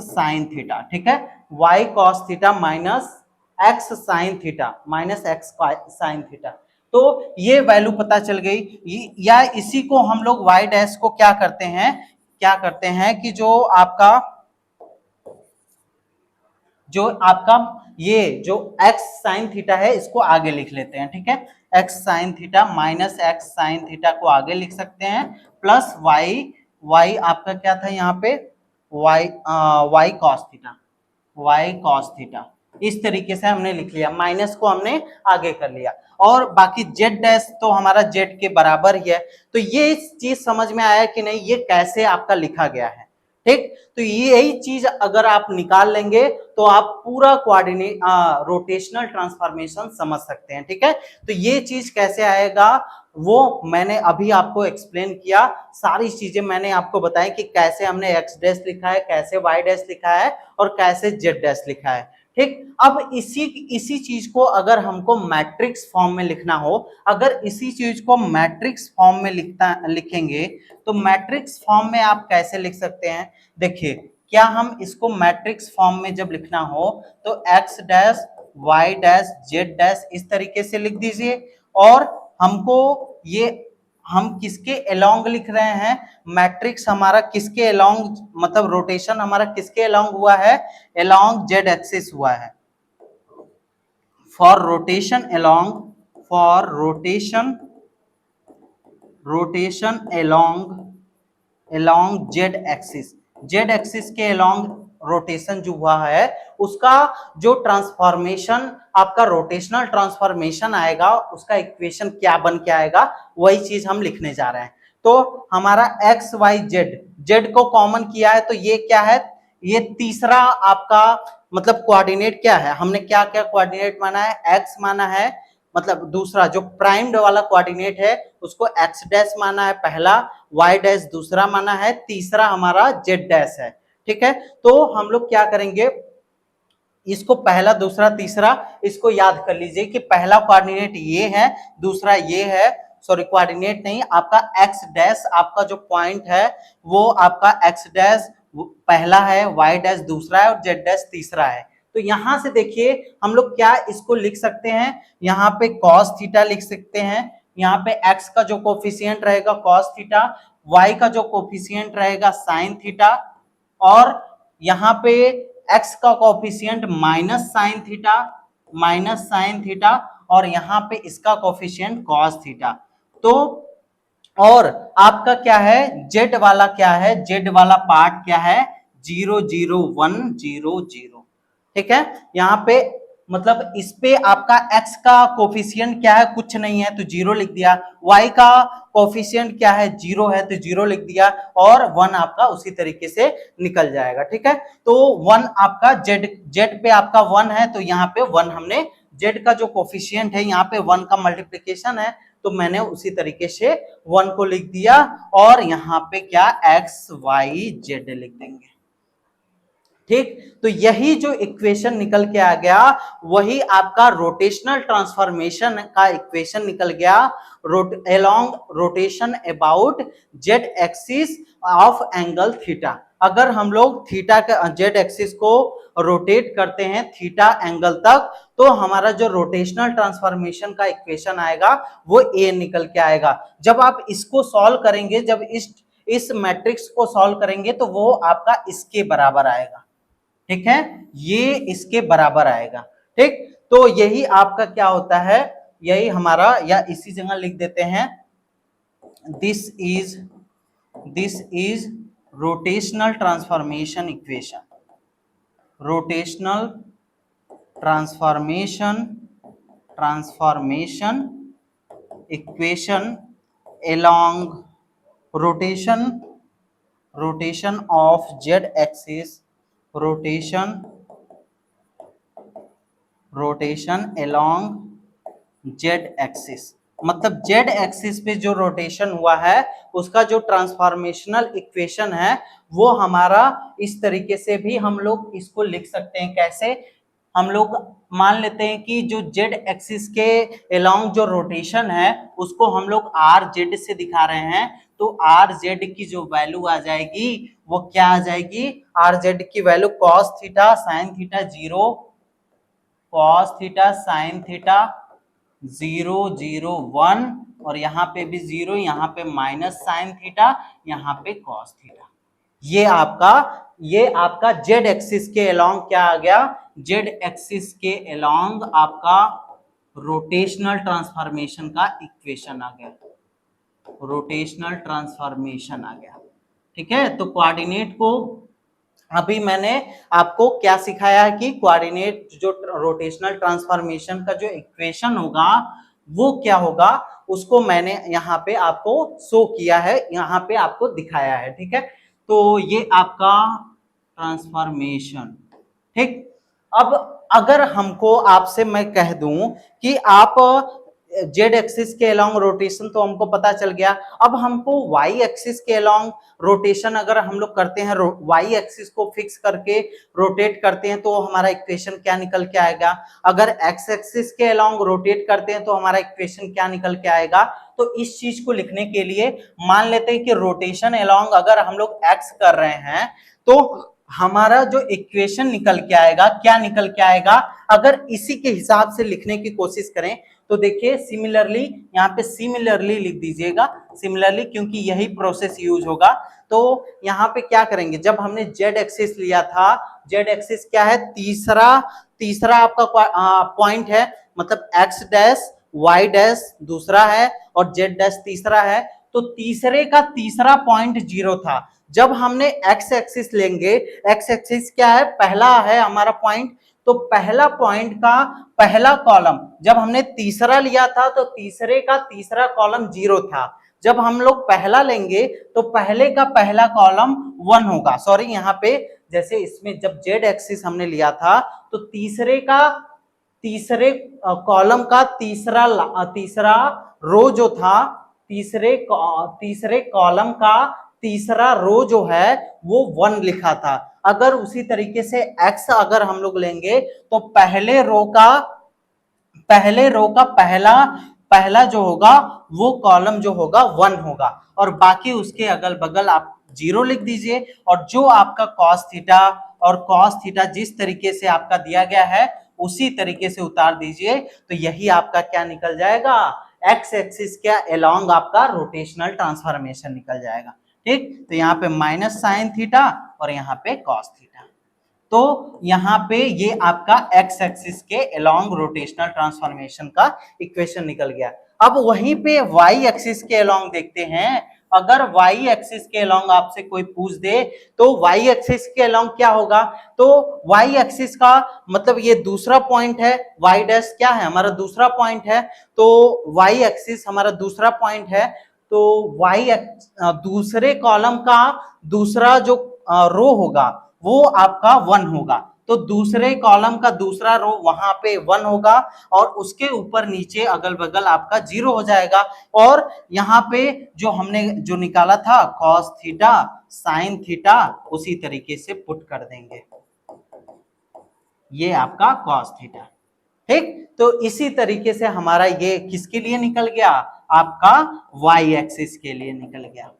sine theta, ठीक है। y cos theta minus x sine theta minus x sine theta. तो ये वैल्यू पता चल गई, या इसी को हम लोग y डैश को क्या करते हैं कि जो आपका ये जो x साइन थीटा है इसको आगे लिख लेते हैं, ठीक है। x sine theta minus x sine theta को आगे लिख सकते हैं, प्लस y आपका क्या था यहाँ पे, y cos थीटा, इस तरीके से हमने लिख लिया, माइनस को हमने आगे कर लिया, और बाकी z डैश तो हमारा z के बराबर ही है। तो ये चीज समझ में आया कि नहीं, ये कैसे आपका लिखा गया है, ठीक। तो यही चीज अगर आप निकाल लेंगे तो आप पूरा कोऑर्डिनेट रोटेशनल ट्रांसफॉर्मेशन समझ सकते हैं, ठीक है। तो ये चीज कैसे आएगा वो मैंने अभी आपको एक्सप्लेन किया, सारी चीजें मैंने आपको बताई कि कैसे हमने x डैश लिखा है, कैसे y डैश लिखा है, और कैसे z डैश लिखा है, ठीक। अब इसी चीज को अगर हमको मैट्रिक्स फॉर्म में लिखना हो, अगर इसी चीज को मैट्रिक्स फॉर्म में लिखेंगे तो मैट्रिक्स फॉर्म में आप कैसे लिख सकते हैं, देखिए, क्या हम इसको मैट्रिक्स फॉर्म में जब लिखना हो तो x dash y dash z dash इस तरीके से लिख दीजिए, और हमको ये हम किसके अलोंग लिख रहे हैं, मैट्रिक्स हमारा किसके अलोंग, मतलब रोटेशन हमारा किसके अलोंग हुआ है, अलोंग z एक्सिस हुआ है। For rotation along z axis के अलोंग रोटेशन जो हुआ है उसका जो ट्रांसफॉर्मेशन आपका रोटेशनल ट्रांसफॉर्मेशन आएगा, उसका इक्वेशन क्या बन के आएगा, वही चीज हम लिखने जा रहे हैं। तो हमारा एक्स वाई जेड को कॉमन किया है, तो ये क्या है, ये तीसरा आपका मतलब कोऑर्डिनेट क्या है, हमने क्या क्या कोऑर्डिनेट माना है, एक्स माना है, मतलब दूसरा जो प्राइम्ड वाला कोऑर्डिनेट है उसको एक्स डैश माना है पहला, वाई डैश दूसरा माना है, तीसरा हमारा जेड डैश है, ठीक है। तो हम लोग क्या करेंगे, इसको पहला दूसरा तीसरा इसको याद कर लीजिए कि पहला कोऑर्डिनेट ये है, दूसरा ये है, सॉरी कोऑर्डिनेट नहीं, आपका एक्स डैश आपका जो पॉइंट है वो आपका एक्स डैश पहला है, वाई डैश दूसरा है, और जेड डैश तीसरा है। तो यहां से देखिए हम लोग क्या इसको लिख सकते हैं, यहाँ पे cos थीटा लिख सकते हैं, यहाँ पे x का जो कोफिशिएंट रहेगा cos थीटा, y का जो कोफिशिएंट रहेगा sin थीटा, और यहाँ पे x का कोफिशिएंट माइनस साइन थीटा, और यहाँ पे इसका कोफिशिएंट cos थीटा। तो और आपका क्या है, z वाला क्या है, z वाला पार्ट क्या है, 0 0 1 0 0, ठीक है। यहाँ पे मतलब इस पे आपका x का कोफिशिएंट क्या है, कुछ नहीं है तो 0 लिख दिया, y का कोफिशिएंट क्या है, 0 है तो 0 लिख दिया, और 1 आपका उसी तरीके से निकल जाएगा, ठीक है। तो 1 आपका z पे आपका 1 है, तो यहाँ पे 1 हमने z का जो कोफिशिएंट है यहाँ पे 1 का मल्टीप्लिकेशन है, तो मैंने उसी तरीके से 1 को लिख दिया, और यहाँ पे क्या x y z लिख देंगे, ठीक। तो यही जो इक्वेशन निकल के आ गया वही आपका रोटेशनल ट्रांसफॉर्मेशन का इक्वेशन निकल गया, along rotation about Z axis of angle theta. अगर हम लोग थीटा के जेड एक्सिस को रोटेट करते हैं थीटा एंगल तक, तो हमारा जो रोटेशनल ट्रांसफॉर्मेशन का इक्वेशन आएगा वो ए निकल के आएगा। जब आप इसको सॉल्व करेंगे, जब इस मैट्रिक्स को सॉल्व करेंगे तो वो आपका इसके बराबर आएगा। ठीक है, ये इसके बराबर आएगा। ठीक, तो यही आपका क्या होता है, यही हमारा, या इसी जगह लिख देते हैं, this is rotational transformation equation. Rotational transformation equation along rotation of z axis, rotation along z axis, मतलब z एक्सिस पे जो रोटेशन हुआ है उसका जो ट्रांसफॉर्मेशनल इक्वेशन है वो हमारा इस तरीके से भी हम लोग इसको लिख सकते हैं। कैसे? हम लोग मान लेते हैं कि जो z एक्सिस के अलोंग जो रोटेशन है उसको हम लोग आर जेड से दिखा रहे हैं, तो आर जेड की जो वैल्यू आ जाएगी वो क्या आ जाएगी, आर जेड की value cos theta sine theta 0, cos theta sine theta 0 0 1, और यहाँ पे भी 0, यहाँ पे माइनस साइन थीटा, यहाँ पे कॉस थीटा। ये आपका जेड एक्सिस के अलोंग क्या आ गया, जेड एक्सिस के अलोंग आपका रोटेशनल ट्रांसफॉर्मेशन का इक्वेशन आ गया, रोटेशनल ट्रांसफॉर्मेशन आ गया। ठीक है, तो कोऑर्डिनेट को अभी मैंने आपको क्या सिखाया है कि कोऑर्डिनेट जो रोटेशनल ट्रांसफॉर्मेशन का जो इक्वेशन होगा वो क्या होगा, उसको मैंने यहाँ पे आपको शो किया है, यहाँ पे आपको दिखाया है। ठीक है, तो ये आपका ट्रांसफॉर्मेशन। ठीक, अब अगर हमको आपसे मैं कह दूं कि आप जेड एक्सिस के अलोंग रोटेशन तो हमको पता चल गया, अब हमको वाई एक्सिस के अलोंग रोटेशन अगर हम लोग करते हैं, वाई एक्सिस को फिक्स करके रोटेट करते हैं तो हमारा इक्वेशन क्या निकल के आएगा, अगर एक्स एक्सिस के अलोंग रोटेट करते हैं तो हमारा इक्वेशन क्या निकल के आएगा। तो इस चीज को लिखने के लिए मान लेते हैं कि रोटेशन अलोंग अगर हम लोग एक्स कर रहे हैं तो हमारा जो इक्वेशन निकल के आएगा, क्या निकल के आएगा, अगर इसी के हिसाब से लिखने की कोशिश करें तो देखिए सिमिलरली, यहाँ पे सिमिलरली लिख दीजिएगा, सिमिलरली, क्योंकि यही प्रोसेस यूज होगा। तो यहाँ पे क्या करेंगे, जब हमने जेड एक्सिस लिया था, जेड एक्सिस क्या है, तीसरा आपका पॉइंट है, मतलब एक्स डैश वाई डैश दूसरा है और जेड डैश तीसरा है, तो तीसरे का तीसरा पॉइंट 0 था। जब हमने एक्स एक्सिस लेंगे, एक्स एक्सिस क्या है, पहला है हमारा पॉइंट, तो पहला पॉइंट का पहला कॉलम, जब हमने तीसरा लिया था तो तीसरे का तीसरा कॉलम 0 था। जब हम लोग पहला लेंगे तो पहले का पहला कॉलम 1 होगा। सॉरी, यहाँ पे जैसे इसमें जब जेड एक्सिस हमने लिया था तो तीसरे कॉलम का तीसरा रो जो था, तीसरे कॉलम का तीसरा रो जो है वो 1 लिखा था। अगर उसी तरीके से x अगर हम लोग लेंगे तो पहले रो का पहला जो होगा वो कॉलम जो होगा 1 होगा, और बाकी उसके अगल बगल आप 0 लिख दीजिए, और जो आपका cos थीटा और cos थीटा जिस तरीके से आपका दिया गया है उसी तरीके से उतार दीजिए, तो यही आपका क्या निकल जाएगा, एक्स एक्सिस के अलोंग आपका रोटेशनल ट्रांसफॉर्मेशन निकल जाएगा। ठीक, तो यहाँ पे माइनस साइन थीटा और यहाँ पे कॉस थीटा, तो यहाँ पे ये आपका एक्स एक्सिस के अलोंग रोटेशनल ट्रांसफॉर्मेशन का इक्वेशन निकल गया। अब वहीं पे वाई एक्सिस के अलोंग देखते हैं, अगर वाई एक्सिस के अलोंग आपसे कोई पूछ दे तो वाई एक्सिस के अलोंग क्या होगा, तो वाई एक्सिस का मतलब ये दूसरा पॉइंट है, वाई डैश क्या है, हमारा दूसरा पॉइंट है, तो वाई एक्सिस हमारा दूसरा पॉइंट है, तो वाई दूसरे कॉलम का दूसरा जो रो होगा वो आपका 1 होगा, तो दूसरे कॉलम का दूसरा रो वहां पे 1 होगा और उसके ऊपर नीचे अगल बगल आपका 0 हो जाएगा, और यहाँ पे जो हमने जो निकाला था cos थीटा साइन थीटा उसी तरीके से पुट कर देंगे, ये आपका cos थीटा। ठीक, तो इसी तरीके से हमारा ये किसके लिए निकल गया, आपका y एक्सिस के लिए निकल गया।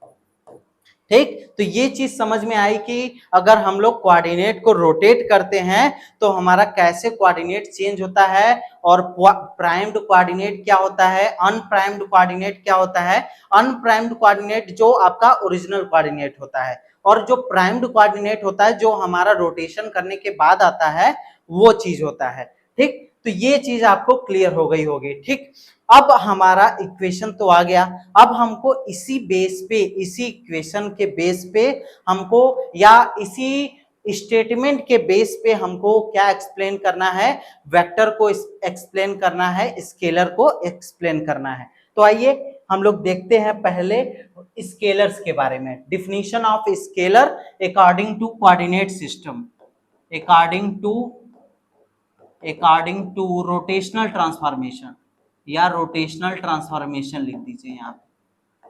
ठीक, तो ये चीज समझ में आई कि अगर हम लोग कोऑर्डिनेट को रोटेट करते हैं तो हमारा कैसे कोऑर्डिनेट चेंज होता है, और प्राइम्ड कोऑर्डिनेट क्या होता है, अनप्राइम्ड कोऑर्डिनेट क्या होता है। अनप्राइम्ड कोऑर्डिनेट जो आपका ओरिजिनल कोऑर्डिनेट होता है, और जो प्राइम्ड कोऑर्डिनेट होता है जो हमारा रोटेशन करने के बाद आता है, वो चीज होता है। ठीक, तो ये चीज आपको क्लियर हो गई होगी। ठीक, अब हमारा इक्वेशन तो आ गया, अब हमको इसी बेस पे, इसी इक्वेशन के बेस पे हमको, या इसी स्टेटमेंट के बेस पे हमको क्या एक्सप्लेन करना है, वेक्टर को एक्सप्लेन करना है, स्केलर को एक्सप्लेन करना है। तो आइए हम लोग देखते हैं पहले स्केलर्स के बारे में। Definition of scalar according to coordinate system, according to rotational transformation, या रोटेशनल ट्रांसफॉर्मेशन लिख दीजिए यहाँ पे,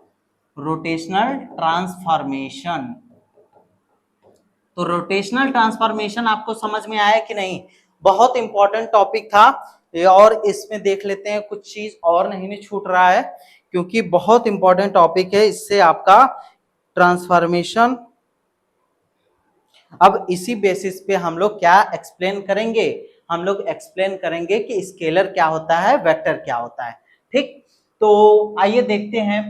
रोटेशनल ट्रांसफॉर्मेशन। तो रोटेशनल ट्रांसफॉर्मेशन आपको समझ में आया कि नहीं, बहुत इंपॉर्टेंट टॉपिक था ये, और इसमें देख लेते हैं कुछ चीज और नहीं छूट रहा है, क्योंकि बहुत इंपॉर्टेंट टॉपिक है, इससे आपका ट्रांसफॉर्मेशन। अब इसी बेसिस पे हम लोग क्या एक्सप्लेन करेंगे, हम लोग एक्सप्लेन करेंगे कि स्केलर क्या होता है, वेक्टर क्या होता है। ठीक, तो आइए देखते हैं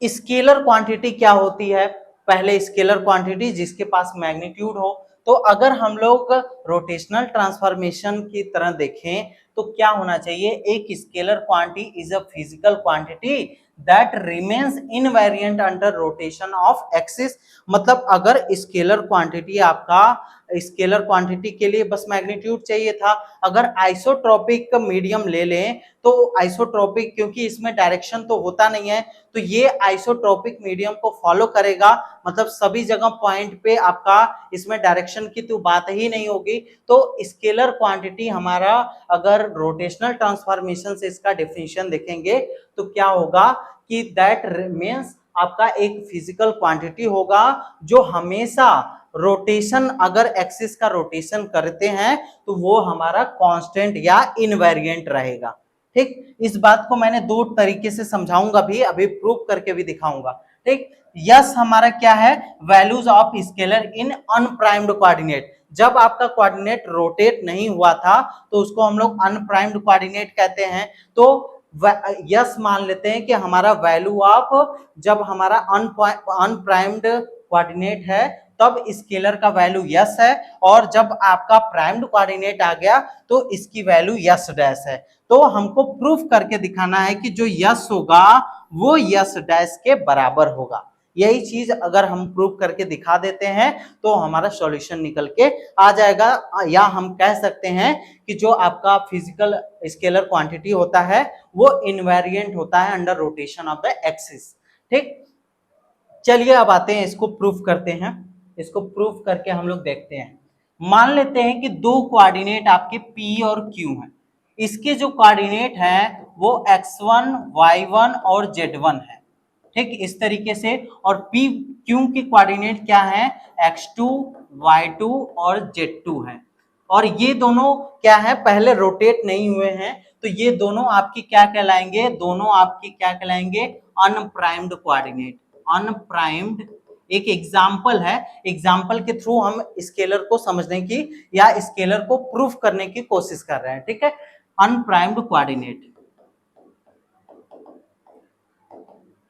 स्केलर क्वांटिटी क्या होती है। पहले स्केलर क्वांटिटी जिसके पास मैग्नीट्यूड हो, तो अगर हम लोग रोटेशनल ट्रांसफॉर्मेशन की तरह देखें तो क्या होना चाहिए, एक scalar quantity is a physical quantity that remains invariant under rotation of axis. मतलब अगर स्केलर क्वांटिटी, आपका स्केलर क्वांटिटी के लिए बस मैग्नीट्यूड चाहिए था, अगर आइसोट्रोपिक मीडियम ले लें तो आइसोट्रोपिक, क्योंकि इसमें डायरेक्शन तो होता नहीं है, तो ये आइसोट्रोपिक मीडियम को फॉलो करेगा, मतलब सभी जगह पॉइंट पे आपका इसमें डायरेक्शन की तो बात ही नहीं होगी। तो स्केलर क्वांटिटी हमारा, अगर रोटेशनल ट्रांसफॉर्मेशन से इसका डेफिनेशन देखेंगे तो क्या होगा कि दैट मीन्स आपका एक फिजिकल क्वांटिटी होगा जो हमेशा रोटेशन, अगर एक्सिस का रोटेशन करते हैं तो वो हमारा कांस्टेंट या इनवेरिएंट रहेगा। ठीक, इस बात को मैंने दो तरीके से समझाऊंगा भी, अभी प्रूव करके भी दिखाऊंगा। ठीक, यस हमारा क्या है, values of scalar in unprimed coordinate. जब आपका कोऑर्डिनेट रोटेट नहीं हुआ था तो उसको हम लोग अनप्राइम्ड कोऑर्डिनेट कहते हैं। तो यस मान लेते हैं कि हमारा वैल्यू ऑफ, जब हमारा अनप्राइम्ड कोऑर्डिनेट है तब स्केलर का वैल्यू यस है, और जब आपका प्राइम्ड कोऑर्डिनेट आ गया तो इसकी वैल्यू यस डैश है। तो हमको प्रूफ करके दिखाना है कि जो यस होगा वो यस डैश के बराबर होगा। यही चीज अगर हम प्रूफ करके दिखा देते हैं तो हमारा सॉल्यूशन निकल के आ जाएगा, या हम कह सकते हैं कि जो आपका फिजिकल स्केलर क्वांटिटी होता है वो इनवेरिएंट होता है under rotation of the axis. ठीक, चलिए अब आते हैं इसको प्रूफ करते हैं। इसको प्रूफ करके हम लोग देखते हैं। मान लेते हैं कि दो कोऑर्डिनेट आपके P और Q हैं। इसके जो कोऑर्डिनेट है वो x1, y1 और z1 है। ठीक, इस तरीके से, और P Q के कोऑर्डिनेट क्या है, x2, y2 और z2 है। और ये दोनों क्या है, पहले रोटेट नहीं हुए हैं, तो ये दोनों आपकी क्या कहलाएंगे, दोनों आपकी क्या कहलाएंगे, अनप्राइम्ड कोऑर्डिनेट। अनप्राइम्ड एक एग्जाम्पल है, एग्जाम्पल के थ्रू हम स्केलर को समझने की या स्केलर को प्रूफ करने की कोशिश कर रहे हैं। ठीक है, अनप्राइम्ड कोऑर्डिनेट।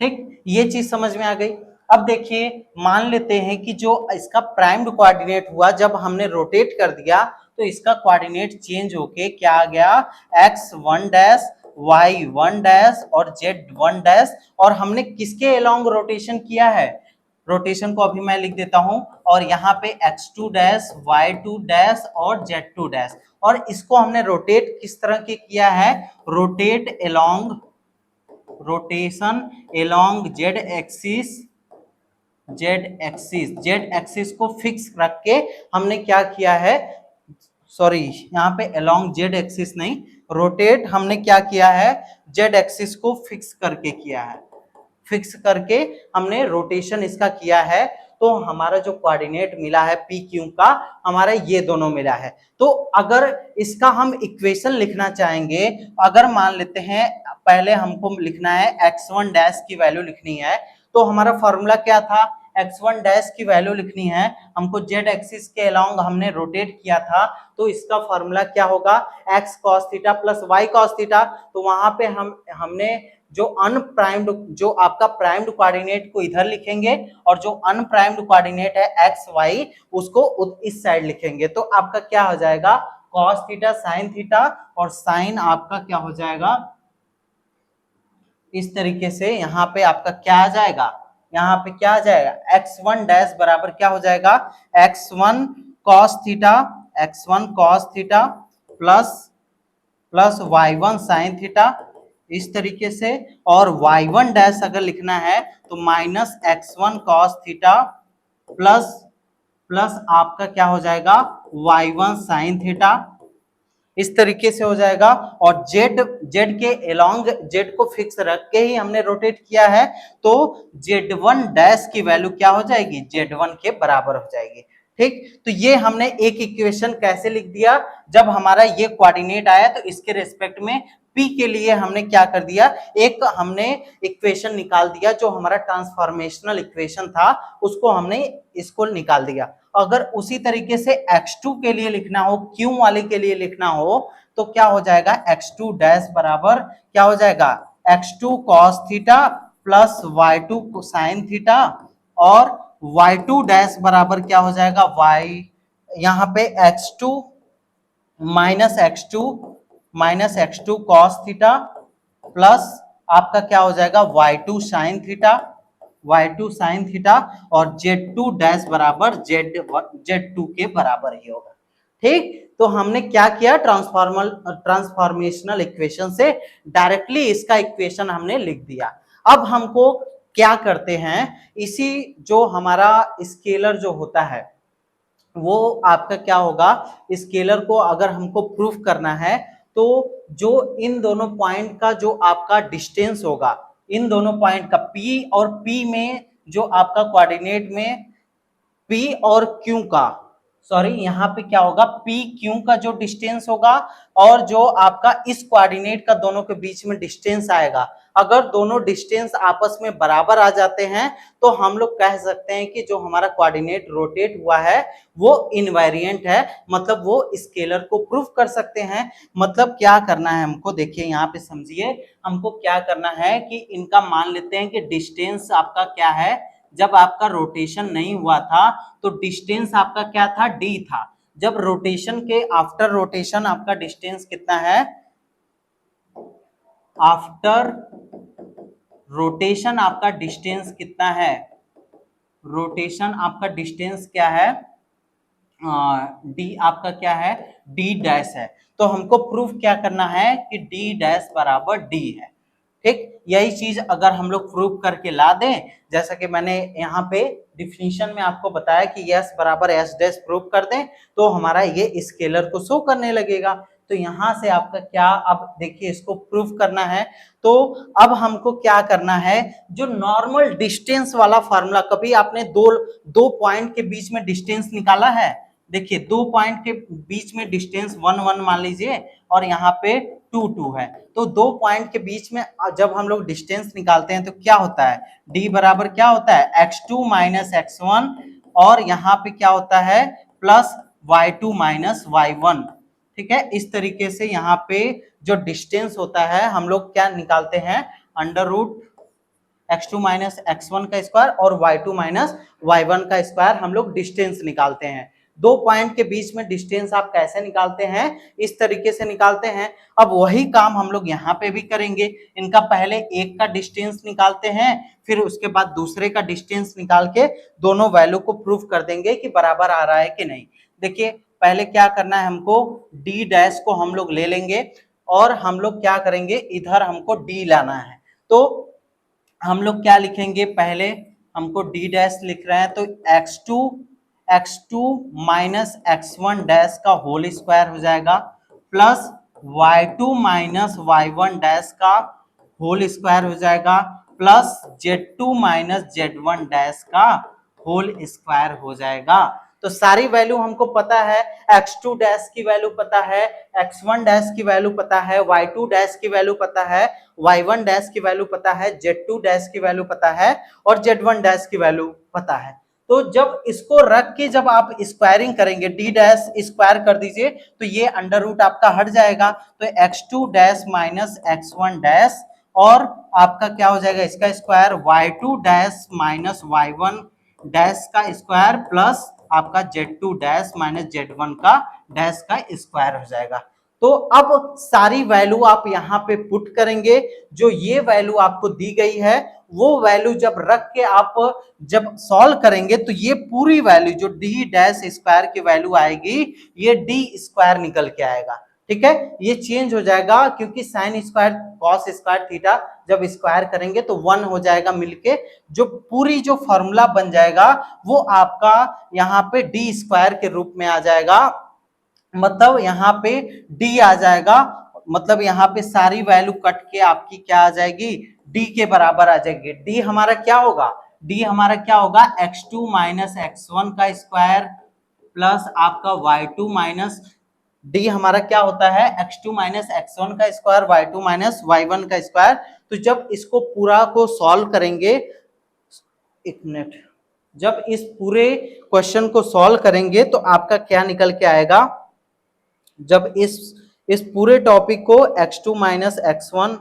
ठीक, ये चीज समझ में आ गई। अब देखिए, मान लेते हैं कि जो इसका प्राइम्ड कोऑर्डिनेट हुआ, जब हमने रोटेट कर दिया तो इसका कोऑर्डिनेट चेंज होके क्या आ गया, x1 डैश, y1 डैश और z1 डैश। और हमने किसके अलोंग रोटेशन किया है, रोटेशन को अभी मैं लिख देता हूं, और यहाँ पे x2 डैश, y2 डैश और z2 डैश। और इसको हमने रोटेट किस तरह के किया है, rotate along, rotation along Z axis, z axis को फिक्स रख के हमने क्या किया है, सॉरी यहाँ पे अलोंग जेड एक्सिस नहीं, रोटेट हमने क्या किया है, जेड एक्सिस को फिक्स करके किया है, फिक्स करके हमने रोटेशन इसका किया है। तो हमारा जो कोऑर्डिनेट मिला है पी क्यू का, हमारा ये दोनों मिला है। तो अगर इसका हम इक्वेशन लिखना चाहेंगे, अगर मान लेते हैं पहले हमको लिखना है x1 डैश की वैल्यू लिखनी है, तो हमारा फॉर्मूला क्या था, x1 डैश की वैल्यू लिखनी है, हमको z एक्सिस के अलोंग हमने रोटेट किया था, तो इसका फॉर्मूला क्या होगा, x cos theta plus y cos theta. तो वहां पे हमने जो अनप्राइम्ड, जो आपका प्राइम्ड कोऑर्डिनेट को इधर लिखेंगे और जो अनप्राइम्ड कोऑर्डिनेट है एक्स वाई उसको इस साइड लिखेंगे। तो आपका क्या हो जाएगा, cos थीटा sin थीटा, और sin आपका क्या हो जाएगा इस तरीके से। यहाँ पे आपका क्या आ जाएगा, यहाँ पे क्या आ जाएगा, x1 डैश बराबर क्या हो जाएगा, x1 cos theta, x1 cos theta plus y1 sin theta इस तरीके से, और y1 डैश अगर लिखना है तो minus x1 cos theta plus आपका क्या हो जाएगा y1 sin थीटा, इस तरीके से हो जाएगा। और जेड के अलोंग, जेड को फिक्स रख के ही हमने रोटेट किया है, तो z1 डैश की वैल्यू क्या हो जाएगी, z1 के बराबर हो जाएगी। ठीक, तो ये हमने एक इक्वेशन कैसे लिख दिया, जब हमारा ये कोऑर्डिनेट आया तो इसके रेस्पेक्ट में P के लिए हमने क्या कर दिया, एक हमने इक्वेशन निकाल दिया, जो हमारा ट्रांसफॉर्मेशनल इक्वेशन था उसको हमने इसको निकाल दिया। अगर उसी तरीके से x2 के लिए लिखना हो, Q वाले के लिए लिखना हो, तो क्या हो जाएगा, x2 डैश बराबर क्या हो जाएगा, x2 cos theta plus y2 sin theta, और y2 डैश बराबर क्या हो जाएगा, y यहाँ पे x2 minus x2 cos theta plus आपका क्या हो जाएगा y2 sin theta, y2 sin theta, और z2 डैश बराबर z2 के बराबर ही होगा। ठीक, तो हमने क्या किया, ट्रांसफॉर्मेशनल इक्वेशन से डायरेक्टली इसका इक्वेशन हमने लिख दिया। अब हमको क्या करते हैं, इसी जो हमारा स्केलर जो होता है वो आपका क्या होगा, स्केलर को अगर हमको प्रूफ करना है तो जो इन दोनों पॉइंट का जो आपका डिस्टेंस होगा, इन दोनों पॉइंट का P और P में जो आपका कोऑर्डिनेट में P और Q का, सॉरी यहाँ पे क्या होगा, P Q का जो डिस्टेंस होगा और जो आपका इस कोऑर्डिनेट का दोनों के बीच में डिस्टेंस आएगा, अगर दोनों डिस्टेंस आपस में बराबर आ जाते हैं तो हम लोग कह सकते हैं कि जो हमारा कोऑर्डिनेट रोटेट हुआ है वो इनवेरिएंट है, मतलब वो स्केलर को प्रूफ कर सकते हैं। मतलब क्या करना है हमको, देखिए यहाँ पे समझिए, हमको क्या करना है कि इनका मान लेते हैं कि डिस्टेंस आपका क्या है, जब आपका रोटेशन नहीं हुआ था तो डिस्टेंस आपका क्या था, d था। जब रोटेशन के आफ्टर रोटेशन आपका डिस्टेंस कितना है, आफ्टर रोटेशन आपका डिस्टेंस कितना है, रोटेशन आपका डिस्टेंस क्या है, d आपका क्या है, d डैश है। तो हमको प्रूफ क्या करना है कि d डैश बराबर d है। ठीक, यही चीज अगर हम लोग प्रूफ करके ला दें, जैसा कि मैंने यहाँ पे डिफिनीशन में आपको बताया कि s बराबर s डैश प्रूफ कर दें तो हमारा ये स्केलर को शो करने लगेगा। तो यहाँ से आपका क्या, अब देखिए इसको प्रूफ करना है, तो अब हमको क्या करना है, जो नॉर्मल डिस्टेंस वाला फार्मूला, कभी आपने दो पॉइंट के बीच में डिस्टेंस निकाला है, देखिए दो पॉइंट के बीच में डिस्टेंस 1 1 मान लीजिए और यहाँ पे 2 2 है, तो दो पॉइंट के बीच में जब हम लोग डिस्टेंस निकालते हैं तो क्या होता है, d बराबर क्या होता है, x2 माइनस x1, और यहाँ पे क्या होता है प्लस y2 माइनस y1। ठीक है, इस तरीके से यहाँ पे जो डिस्टेंस होता है हम लोग क्या निकालते हैं, under root x2 minus x1 का स्क्वायर और y2 माइनस y1 का स्क्वायर हम लोग डिस्टेंस निकालते हैं। दो पॉइंट के बीच में डिस्टेंस आप कैसे निकालते हैं, इस तरीके से निकालते हैं। अब वही काम हम लोग यहाँ पे भी करेंगे, इनका पहले एक का डिस्टेंस निकालते हैं, फिर उसके बाद दूसरे का डिस्टेंस निकाल के दोनों वैल्यू को प्रूफ कर देंगे कि बराबर आ रहा है कि नहीं। देखिए पहले क्या करना है, हमको d डैश को हम लोग ले लेंगे और हम लोग क्या करेंगे, इधर हमको d लाना है, तो हम लोग क्या लिखेंगे, पहले हमको d डैश लिख रहे हैं तो x2 माइनस x1 डैश का होल स्क्वायर हो जाएगा plus y2 minus y1 dash का होल स्क्वायर हो जाएगा plus z2 minus z1 dash का होल स्क्वायर हो जाएगा। तो सारी वैल्यू हमको पता है, x2 डैश की वैल्यू पता है, x1 डैश की वैल्यू पता है, y2 डैश की वैल्यू पता है, y1 डैश की वैल्यू पता है, z2 डैश की वैल्यू पता है और z1 डैश की वैल्यू पता है। तो जब इसको रख के जब आप स्क्वायरिंग करेंगे, डी डैश स्क्वायर कर दीजिए तो ये अंडर रूट आपका हट जाएगा, तो x2 dash minus x1 dash और आपका क्या हो जाएगा इसका square, y2 dash minus y1 dash का स्क्वायर प्लस आपका z2 डैश माइनस z1 का डैश का स्क्वायर हो जाएगा। तो अब सारी वैल्यू आप यहाँ पे पुट करेंगे, जो ये वैल्यू आपको दी गई है वो वैल्यू जब रख के आप जब सॉल्व करेंगे तो ये पूरी वैल्यू जो डी डैश स्क्वायर की वैल्यू आएगी ये डी स्क्वायर निकल के आएगा। ठीक है, ये चेंज हो जाएगा क्योंकि sine square cos square theta जब स्क्वायर करेंगे तो 1 हो जाएगा मिलके, जो पूरी जो फॉर्मूला बन जाएगा वो आपका यहाँ पे डी स्क्वायर के रूप में आ जाएगा। मतलब यहाँ पे डी आ जाएगा, मतलब यहाँ पे सारी वैल्यू कट के आपकी क्या आ जाएगी, डी के बराबर आ जाएगी। डी हमारा क्या होगा, डी हमारा क्या होगा, x2 माइनस x1 का स्क्वायर प्लस आपका y2 माइनस, डी हमारा क्या होता है x2 माइनस x1 का स्क्वायर, y2 माइनस y1 का स्क्वायर। तो जब इसको पूरा को सॉल्व करेंगे, एक मिनट, जब इस पूरे क्वेश्चन को सॉल्व करेंगे तो आपका क्या निकल के आएगा, जब इस पूरे टॉपिक को x2 minus x1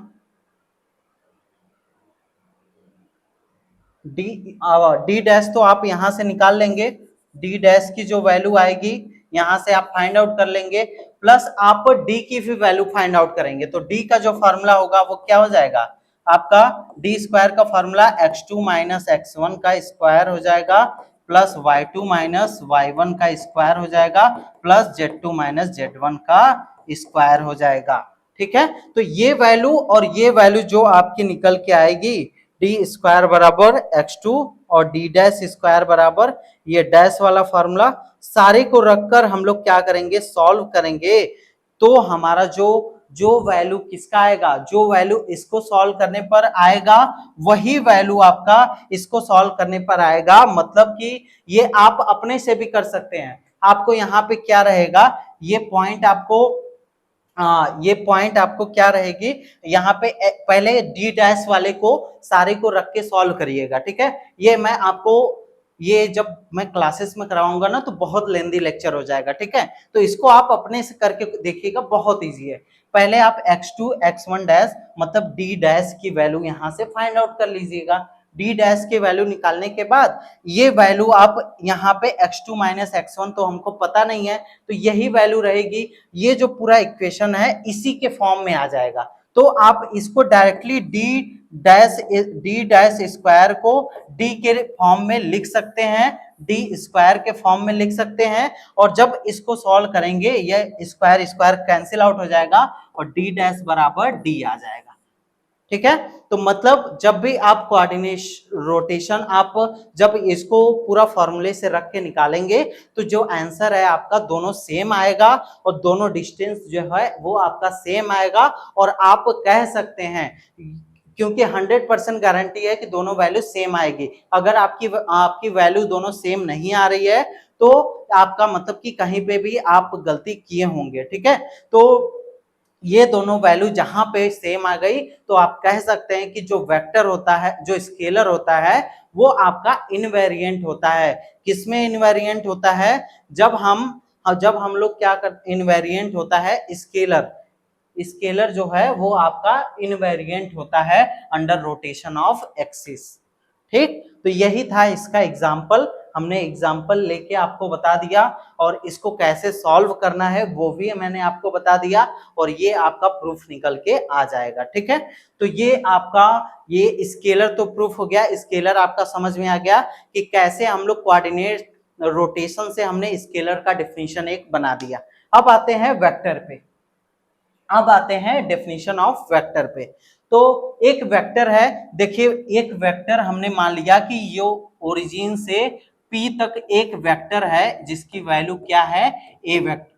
D dash तो आप यहां से निकाल लेंगे, डी डैश की जो वैल्यू आएगी यहां से आप फाइंड आउट कर लेंगे, प्लस आप डी की भी वैल्यू फाइंड आउट करेंगे। तो डी का जो फॉर्मूला होगा वो क्या हो जाएगा आपका, डी स्क्वायर का फॉर्मूला x2 माइनस x1 का स्क्वायर हो जाएगा प्लस y2 माइनस y1 का स्क्वायर हो जाएगा प्लस z2 माइनस z1 का स्क्वायर हो जाएगा। ठीक है, तो ये वैल्यू और ये वैल्यू जो आपकी निकल के आएगी, डी स्क्वायर बराबर x2 और डी डैश स्क्वायर बराबर ये डैश वाला फॉर्मूला, सारे को रखकर हम लोग क्या करेंगे, सॉल्व करेंगे। तो हमारा जो वैल्यू किसका आएगा, जो वैल्यू इसको सॉल्व करने पर आएगा वही वैल्यू आपका इसको सॉल्व करने पर आएगा। मतलब कि ये आप अपने से भी कर सकते हैं। आपको यहाँ पे क्या रहेगा, ये पॉइंट आपको क्या रहेगी, यहाँ पे पहले डी डैश वाले को सारे को रख के सॉल्व करिएगा। ठीक है, ये मैं आपको ये जब मैं क्लासेस में कराऊंगा ना तो बहुत लेंदी लेक्चर हो जाएगा। ठीक है, तो इसको आप अपने से करके देखिएगा, बहुत इजी है। पहले आप x2 x1 डैश मतलब डी डैश की वैल्यू यहां से फाइंड आउट कर लीजिएगा। डी डैश की वैल्यू निकालने के बाद ये वैल्यू आप यहाँ पे x2 माइनस x1 तो हमको पता नहीं है, तो यही वैल्यू रहेगी। ये जो पूरा इक्वेशन है इसी के फॉर्म में आ जाएगा। तो आप इसको डायरेक्टली डी डैश स्क्वायर को डी के फॉर्म में लिख सकते हैं, डी स्क्वायर के फॉर्म में लिख सकते हैं, और जब इसको सॉल्व करेंगे ये स्क्वायर स्क्वायर कैंसिल आउट हो जाएगा और डी डैश बराबर डी आ जाएगा। ठीक है, तो मतलब जब भी आप कोऑर्डिनेशन रोटेशन आप जब इसको पूरा फॉर्मूले से रख के निकालेंगे तो जो आंसर है आपका दोनों सेम आएगा और दोनों डिस्टेंस जो है वो आपका सेम आएगा। और आप कह सकते हैं क्योंकि 100% गारंटी है कि दोनों वैल्यू सेम आएगी। अगर आपकी वैल्यू दोनों सेम नहीं आ रही है तो आपका मतलब कि कहीं पे भी आप गलती किए होंगे। ठीक है, तो ये दोनों वैल्यू जहां पे सेम आ गई तो आप कह सकते हैं कि जो वेक्टर होता है, जो स्केलर होता है वो आपका इनवेरिएंट होता है। किसमें इनवेरिएंट होता है, जब हम लोग क्या करते, इनवेरिएंट होता है स्केलर जो है वो आपका इनवेरिएंट होता है अंडर रोटेशन ऑफ एक्सिस। ठीक, तो यही था इसका एग्जाम्पल, हमने एग्जाम्पल लेके आपको बता दिया और इसको कैसे सॉल्व करना है वो भी मैंने आपको बता दिया और ये आपका प्रूफ निकल के आ जाएगा। ठीक है, तो ये आपका ये स्केलर तो प्रूफ हो गया, स्केलर आपका समझ में आ गया कि कैसे हम लोग कोऑर्डिनेट रोटेशन से हमने स्केलर का डेफिनेशन एक बना दिया। अब आते हैं वेक्टर पे, अब आते हैं डेफिनेशन ऑफ वेक्टर पे। तो एक वेक्टर है, देखिए एक वेक्टर हमने मान लिया कि यो ओरिजिन से P तक एक वेक्टर है जिसकी वैल्यू क्या है, ए वेक्टर।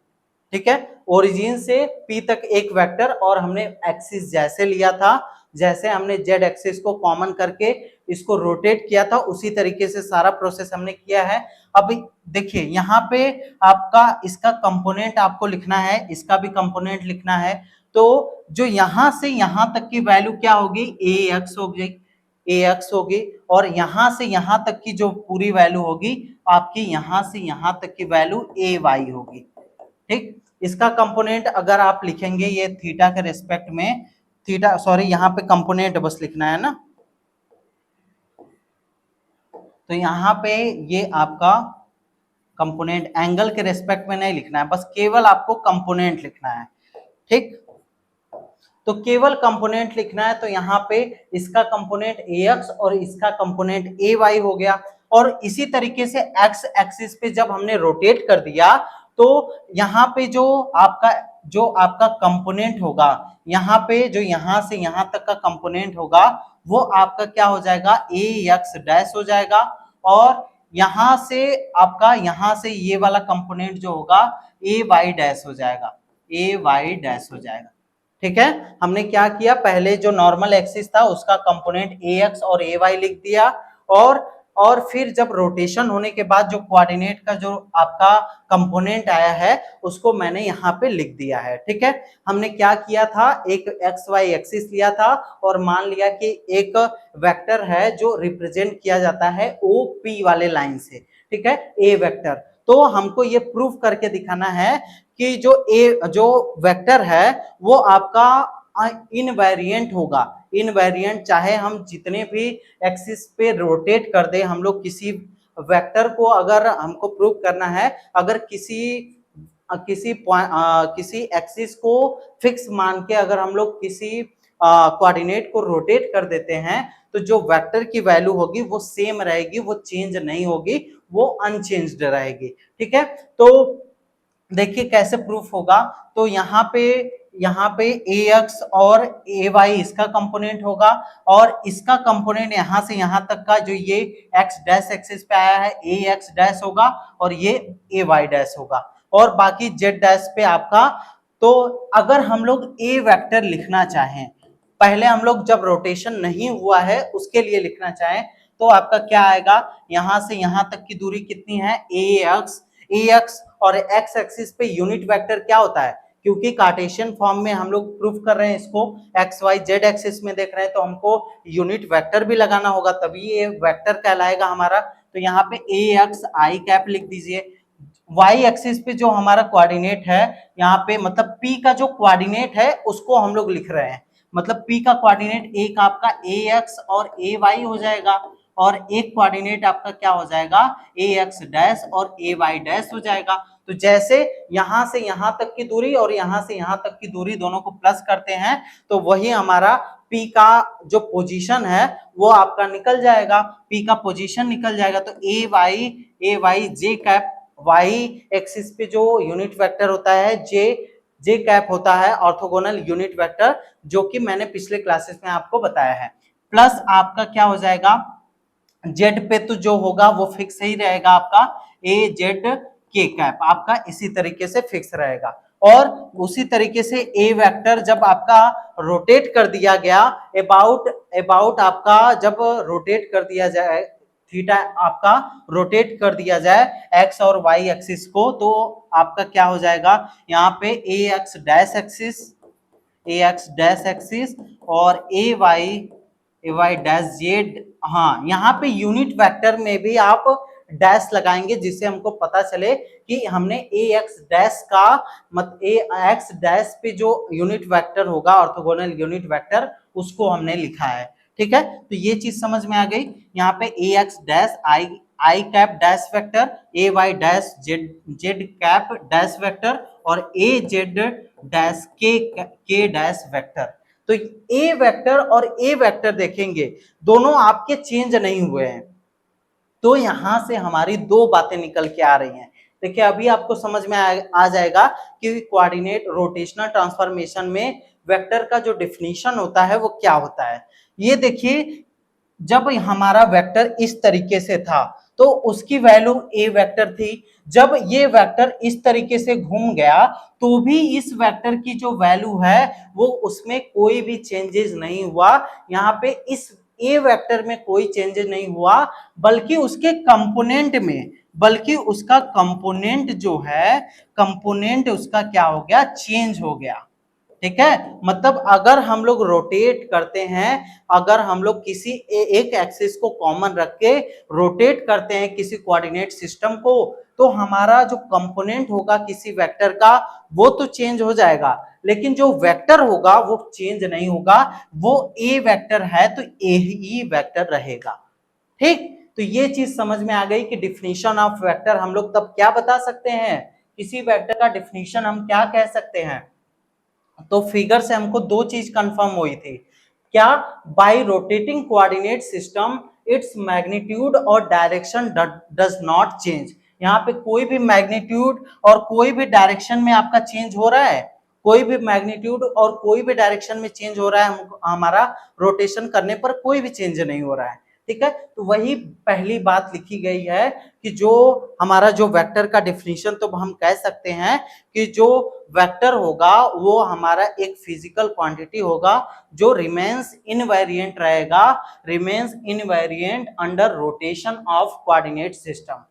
ठीक है, ओरिजिन से P तक एक वेक्टर और हमने एक्सिस जैसे लिया था जैसे हमने जेड एक्सिस को कॉमन करके इसको रोटेट किया था उसी तरीके से सारा प्रोसेस हमने किया है। अब देखिए यहाँ पे आपका इसका कंपोनेंट आपको लिखना है, इसका भी कंपोनेंट लिखना है। तो जो यहां से यहां तक की वैल्यू क्या होगी, ए एक्स होगी, ए एक्स होगी, और यहां से यहां तक की जो पूरी वैल्यू होगी आपकी यहां से यहां तक की वैल्यू ए वाई होगी। ठीक, इसका कंपोनेंट अगर आप लिखेंगे ये थीटा के रेस्पेक्ट में, थीटा सॉरी यहाँ पे कंपोनेंट बस लिखना है ना, तो यहाँ पे ये आपका कंपोनेंट एंगल के रेस्पेक्ट में नहीं लिखना है, बस केवल आपको कंपोनेंट लिखना है। ठीक, तो केवल कंपोनेंट लिखना है। तो यहाँ पे इसका कंपोनेंट ए एक्स और इसका कंपोनेंट ए वाई हो गया। और इसी तरीके से एक्स एक्सिस पे जब हमने रोटेट कर दिया तो यहाँ पे जो आपका कंपोनेंट होगा, यहाँ पे जो यहाँ से यहाँ तक का कंपोनेंट होगा वो आपका क्या हो जाएगा, ए एक्स डैश हो जाएगा। और यहाँ से ये वाला कंपोनेंट जो होगा ए वाई डैश हो जाएगा, ए वाई डैश हो जाएगा। ठीक है, हमने क्या किया, पहले जो नॉर्मल एक्सिस था उसका कंपोनेंट ए एक्स और ए वाई लिख दिया, और फिर जब रोटेशन होने के बाद जो कोऑर्डिनेट का जो आपका कंपोनेंट आया है उसको मैंने यहाँ पे लिख दिया है। ठीक है, हमने क्या किया था, एक एक्स वाई एक्सिस लिया था और मान लिया कि एक वेक्टर है जो रिप्रेजेंट किया जाता है ओ पी वाले लाइन से। ठीक है, ए वेक्टर। तो हमको ये प्रूफ करके दिखाना है कि जो वेक्टर है वो आपका इनवेरिएंट होगा। इनवेरिएंट चाहे हम जितने भी एक्सिस पे रोटेट कर दे, हम लोग किसी वेक्टर को अगर हमको प्रूव करना है, अगर किसी एक्सिस को फिक्स मान के अगर हम लोग किसी कोऑर्डिनेट को रोटेट कर देते हैं तो जो वेक्टर की वैल्यू होगी वो सेम रहेगी, वो चेंज नहीं होगी, वो अनचेंज्ड रहेगी। ठीक है, तो देखिए कैसे प्रूफ होगा। तो यहाँ पे ए एक्स और ए वाई इसका कंपोनेंट होगा, और इसका कंपोनेंट यहाँ से यहाँ तक का जो ये एक्स डैश एक्सिस पे आया है ए एक्स डैश होगा और ये ए वाई डैश होगा, और बाकी जेड डैश पे आपका। तो अगर हम लोग ए वेक्टर लिखना चाहें, पहले हम लोग जब रोटेशन नहीं हुआ है उसके लिए लिखना चाहें, तो आपका क्या आएगा, यहां से यहां तक की दूरी कितनी है, ए एक्स और एक्स एक्सिस पे यूनिट वेक्टर क्या होता है, क्योंकि कार्टेशियन फॉर्म में हम लोग प्रूफ कर रहे हैं इसको, एक्स वाई जेड एक्सिस में देख रहे हैं तो हमको यूनिट वेक्टर भी लगाना होगा तभी ये वेक्टर कहलाएगा हमारा। तो यहाँ पे ए एक्स आई कैप लिख दीजिए। वाई एक्सिस पे जो हमारा कोऑर्डिनेट है यहाँ पे, मतलब पी का जो कोऑर्डिनेट है उसको हम लोग लिख रहे हैं, मतलब पी का कोऑर्डिनेट एक आपका ए एक्स और ए वाई हो जाएगा, और एक कोऑर्डिनेट आपका क्या हो जाएगा, ए एक्स डैश और ए वाई डैश हो जाएगा। तो जैसे यहां से यहां तक की दूरी और यहां से यहां तक की दूरी दोनों को प्लस करते हैं तो वही हमारा पी का जो पोजीशन है वो आपका निकल जाएगा, पी का पोजीशन निकल जाएगा। तो ए वाई जे कैप, वाई एक्सिस पे जो यूनिट वेक्टर होता है जे कैप होता है ऑर्थोगोनल यूनिट वेक्टर, जो कि मैंने पिछले क्लासेस में आपको बताया है। प्लस आपका क्या हो जाएगा, जेड पे तो जो होगा वो फिक्स ही रहेगा, आपका ए जेड के कैप आपका इसी तरीके से फिक्स रहेगा। और उसी तरीके से ए वेक्टर जब आपका रोटेट कर दिया गया, अबाउट आपका जब रोटेट कर दिया जाए, थीटा आपका रोटेट कर दिया जाए एक्स और वाई एक्सिस को, तो आपका क्या हो जाएगा, यहाँ पे ए एक्स डैश एक्सिस और ए वाई डैश जेड। हाँ, यहाँ पे यूनिट वेक्टर में भी आप डैश लगाएंगे जिससे हमको पता चले कि हमने ए एक्स डैश का ए एक्स डैश पे जो यूनिट वेक्टर होगा ऑर्थोगोनल यूनिट वेक्टर उसको हमने लिखा है। ठीक है, तो ये चीज समझ में आ गई। यहाँ पे A x dash i cap dash vector, A y dash z cap dash vector और A z dash k dash vector. तो ए वेक्टर और ए वेक्टर देखेंगे दोनों आपके चेंज नहीं हुए हैं, तो यहां से हमारी दो बातें निकल के आ रही हैं। देखिए अभी आपको समझ में आ जाएगा कि कोऑर्डिनेट रोटेशनल ट्रांसफॉर्मेशन में वेक्टर का जो डिफिनीशन होता है वो क्या होता है। ये देखिए, जब हमारा वेक्टर इस तरीके से था तो उसकी वैल्यू ए वेक्टर थी। जब ये वेक्टर इस तरीके से घूम गया तो भी इस वेक्टर की जो वैल्यू है वो उसमें कोई भी चेंजेस नहीं हुआ। यहाँ पे इस ए वेक्टर में कोई चेंजेस नहीं हुआ, बल्कि उसके कंपोनेंट में, बल्कि उसका कंपोनेंट जो है, कंपोनेंट उसका क्या हो गया, चेंज हो गया। ठीक है, मतलब अगर हम लोग रोटेट करते हैं, अगर हम लोग किसी एक एक्सिस को कॉमन रख के रोटेट करते हैं किसी कोऑर्डिनेट सिस्टम को, तो हमारा जो कंपोनेंट होगा किसी वेक्टर का वो तो चेंज हो जाएगा, लेकिन जो वेक्टर होगा वो चेंज नहीं होगा। वो ए वेक्टर है तो ए ही वेक्टर रहेगा। ठीक, तो ये चीज समझ में आ गई कि डिफिनीशन ऑफ वेक्टर हम लोग तब क्या बता सकते हैं, किसी वेक्टर का डिफिनीशन हम क्या कह सकते हैं। तो फिगर से हमको दो चीज कंफर्म हुई थी, क्या, bye rotating coordinate system its magnitude और डायरेक्शन डज नॉट चेंज। यहाँ पे कोई भी मैग्नीट्यूड और कोई भी डायरेक्शन में आपका चेंज हो रहा है, कोई भी मैग्नीट्यूड और कोई भी डायरेक्शन में चेंज हो रहा है, हमारा रोटेशन करने पर कोई भी चेंज नहीं हो रहा है। ठीक है, तो वही पहली बात लिखी गई है कि जो हमारा जो वेक्टर का डिफिनीशन, तो हम कह सकते हैं कि जो वेक्टर होगा वो हमारा एक फिजिकल क्वांटिटी होगा जो रिमेन्स इनवेरिएंट रहेगा, remains invariant under rotation of coordinate system.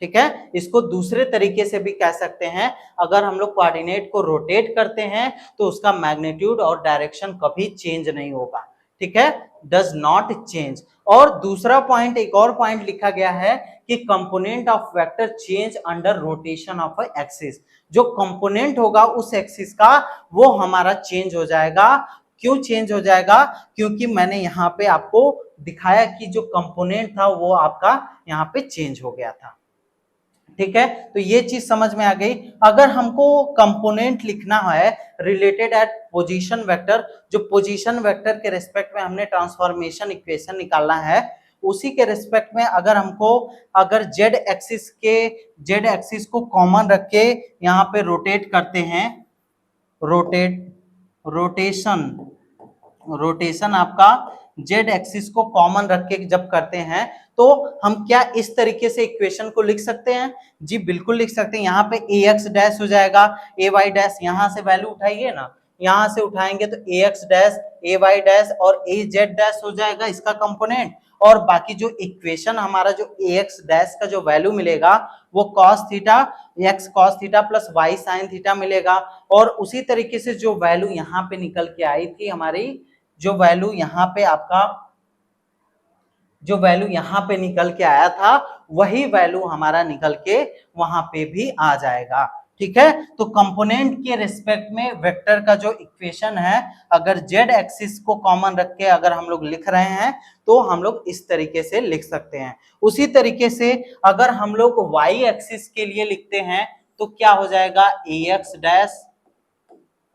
ठीक है, इसको दूसरे तरीके से भी कह सकते हैं, अगर हम लोग कोऑर्डिनेट को रोटेट करते हैं तो उसका मैग्नीट्यूड और डायरेक्शन कभी चेंज नहीं होगा। ठीक है, डज नॉट चेंज। और दूसरा पॉइंट, एक और पॉइंट लिखा गया है कि component of vector change under rotation of axis. जो कंपोनेंट होगा उस एक्सिस का वो हमारा चेंज हो जाएगा। क्यों चेंज हो जाएगा, क्योंकि मैंने यहाँ पे आपको दिखाया कि जो कंपोनेंट था वो आपका यहाँ पे चेंज हो गया था। ठीक है, तो ये चीज समझ में आ गई। अगर हमको कंपोनेंट लिखना है रिलेटेड एट पोजीशन वेक्टर, जो पोजीशन वेक्टर के रिस्पेक्ट में हमने ट्रांसफॉर्मेशन इक्वेशन निकालना है, उसी के रिस्पेक्ट में अगर हमको, अगर जेड एक्सिस को कॉमन रख के यहाँ पे रोटेट करते हैं, रोटेशन आपका जेड एक्सिस को कॉमन रख के जब करते हैं तो हम क्या इस तरीके से इक्वेशन को लिख सकते हैं, जी बिल्कुल लिख सकते हैं। यहाँ पे ए एक्स डैश हो जाएगा, ए वाई डैश, यहाँ से वैल्यू उठाइए ना, यहाँ से उठाएंगे तो ए एक्स डैश, ए वाई डैश और ए जेड डैश हो जाएगा इसका कंपोनेंट। और बाकी जो इक्वेशन हमारा जो ए एक्स डैश का जो वैल्यू मिलेगा वो cos theta, x cos theta plus y sine theta मिलेगा। और उसी तरीके से जो वैल्यू यहाँ पे निकल के आई थी हमारी, जो वैल्यू यहाँ पे आपका, जो वैल्यू यहाँ पे निकल के आया था वही वैल्यू हमारा निकल के वहां पे भी आ जाएगा। ठीक है, तो कंपोनेंट के रिस्पेक्ट में वेक्टर का जो इक्वेशन है, अगर जेड एक्सिस को कॉमन रख के अगर हम लोग लिख रहे हैं तो हम लोग इस तरीके से लिख सकते हैं। उसी तरीके से अगर हम लोग वाई एक्सिस के लिए लिखते हैं तो क्या हो जाएगा, ए एक्स डैश,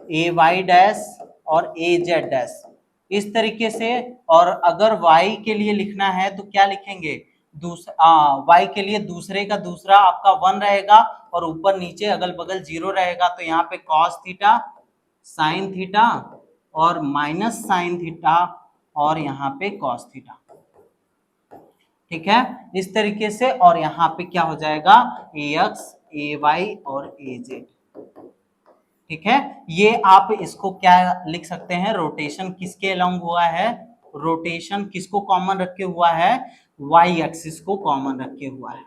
ए वाई डैश और ए जेड डैश, इस तरीके से। और अगर y के लिए लिखना है तो क्या लिखेंगे, y के लिए दूसरे का दूसरा आपका 1 रहेगा और ऊपर नीचे अगल बगल 0 रहेगा, तो यहाँ पे cos थीटा, sin थीटा और माइनस sin थीटा और यहाँ पे cos थीटा। ठीक है, इस तरीके से। और यहाँ पे क्या हो जाएगा, ax, ay और az। ठीक है, ये आप इसको क्या लिख सकते हैं, रोटेशन किसके अलोंग हुआ है, रोटेशन किसको कॉमन रख के हुआ है, वाई एक्सिस को कॉमन रख के हुआ है।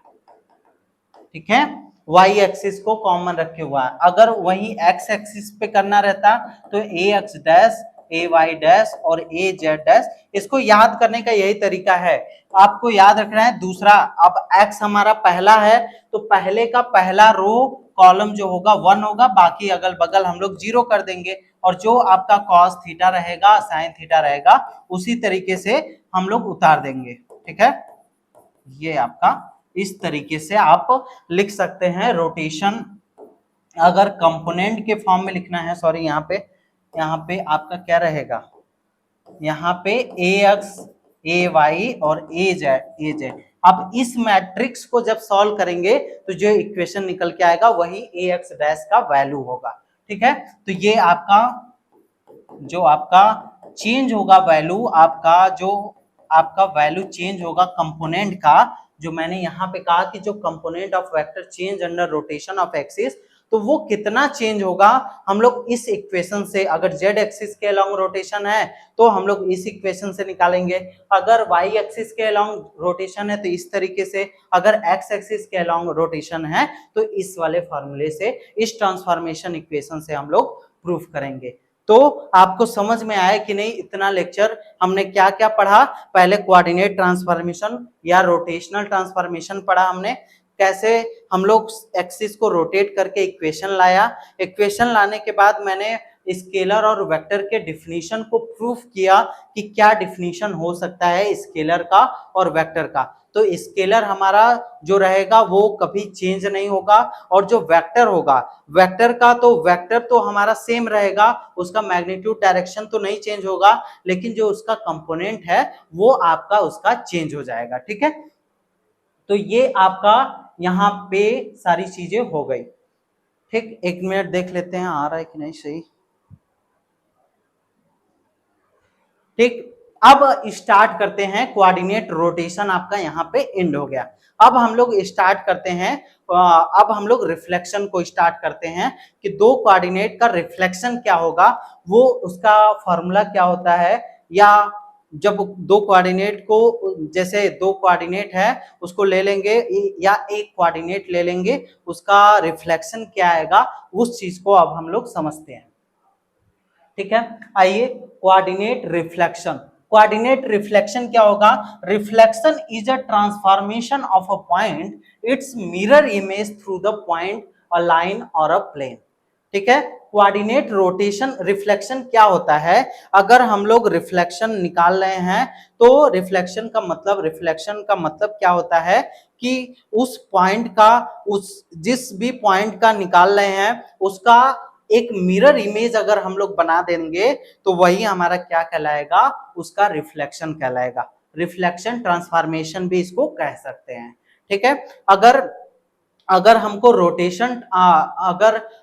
ठीक है, वाई एक्सिस को कॉमन रखे हुआ है। अगर वही एक्स एक्सिस पे करना रहता तो ए एक्स डैश, ए वाई डैश और ए जेड डैश। इसको याद करने का यही तरीका है, आपको याद रखना है। दूसरा, अब एक्स हमारा पहला है तो पहले का पहला रो कॉलम जो होगा 1 होगा, बाकी अगल बगल हम लोग 0 कर देंगे। और जो आपका कॉस थीटा रहेगा, साइन थीटा रहेगा, उसी तरीके से हम लोग उतार देंगे। ठीक है, ये आपका इस तरीके से आप लिख सकते हैं रोटेशन। अगर कंपोनेंट के फॉर्म में लिखना है, सॉरी यहाँ पे आपका क्या रहेगा, यहाँ पे ए एक्स, ए वाई और ए जेड। अब इस मैट्रिक्स को जब सॉल्व करेंगे तो जो इक्वेशन निकल के आएगा वही ए एक्स डैश का वैल्यू होगा। ठीक है, तो ये आपका जो आपका चेंज होगा वैल्यू, आपका जो आपका वैल्यू चेंज होगा कंपोनेंट का, जो मैंने यहाँ पे कहा कि जो component of vector change under rotation of axis, तो वो कितना चेंज होगा हम लोग इस इक्वेशन से, अगर जेड एक्सिस के अलोंग रोटेशन है तो हम लोग इस इक्वेशन से निकालेंगे, अगर वाई एक्सिस के अलोंग रोटेशन है तो इस तरीके से, अगर एक्स एक्सिस के अलोंग रोटेशन है तो इस वाले फॉर्मूले से, इस ट्रांसफॉर्मेशन इक्वेशन से हम लोग प्रूफ करेंगे। तो आपको समझ में आया कि नहीं? इतना लेक्चर हमने क्या क्या पढ़ा? पहले कोऑर्डिनेट ट्रांसफॉर्मेशन या रोटेशनल ट्रांसफॉर्मेशन पढ़ा हमने, कैसे हम लोग एक्सिस को रोटेट करके इक्वेशन लाया, इक्वेशन लाने के बाद मैंने स्केलर और वेक्टर के डिफिनीशन को प्रूफ किया कि क्या डिफिनीशन हो सकता है स्केलर का और वेक्टर का। तो स्केलर हमारा जो रहेगा वो कभी चेंज नहीं होगा, और जो वेक्टर होगा, वेक्टर का तो वेक्टर तो हमारा सेम रहेगा, उसका मैग्नीट्यूड डायरेक्शन तो नहीं चेंज होगा, लेकिन जो उसका कंपोनेंट है वो आपका उसका चेंज हो जाएगा। ठीक है, तो ये आपका यहाँ पे सारी चीजें हो गई। ठीक, एक मिनट देख लेते हैं आ रहा है कि नहीं सही। ठीक, अब स्टार्ट करते हैं, कोऑर्डिनेट रोटेशन आपका यहाँ पे एंड हो गया। अब हम लोग स्टार्ट करते हैं, अब हम लोग रिफ्लेक्शन को स्टार्ट करते हैं कि दो कोऑर्डिनेट का रिफ्लेक्शन क्या होगा, वो उसका फॉर्मूला क्या होता है, या जब दो कोऑर्डिनेट को, जैसे दो कोऑर्डिनेट है उसको ले लेंगे या एक कोऑर्डिनेट ले लेंगे, उसका रिफ्लेक्शन क्या आएगा, उस चीज को अब हम लोग समझते हैं। ठीक है, आइए कोऑर्डिनेट रिफ्लेक्शन। कोऑर्डिनेट रिफ्लेक्शन क्या होगा? Reflection is a transformation of a point, it's mirror image through the point, a line और अ प्लेन। ठीक है, कोऑर्डिनेट रोटेशन रिफ्लेक्शन क्या होता है? अगर हम लोग रिफ्लेक्शन निकाल रहे हैं तो रिफ्लेक्शन का मतलब क्या होता है कि उस पॉइंट का, उस जिस भी पॉइंट का निकाल रहे हैं उसका एक मिरर इमेज अगर हम लोग बना देंगे तो वही हमारा क्या कहलाएगा, उसका रिफ्लेक्शन कहलाएगा। रिफ्लेक्शन ट्रांसफॉर्मेशन भी इसको कह सकते हैं। ठीक है, अगर अगर हमको रोटेशन,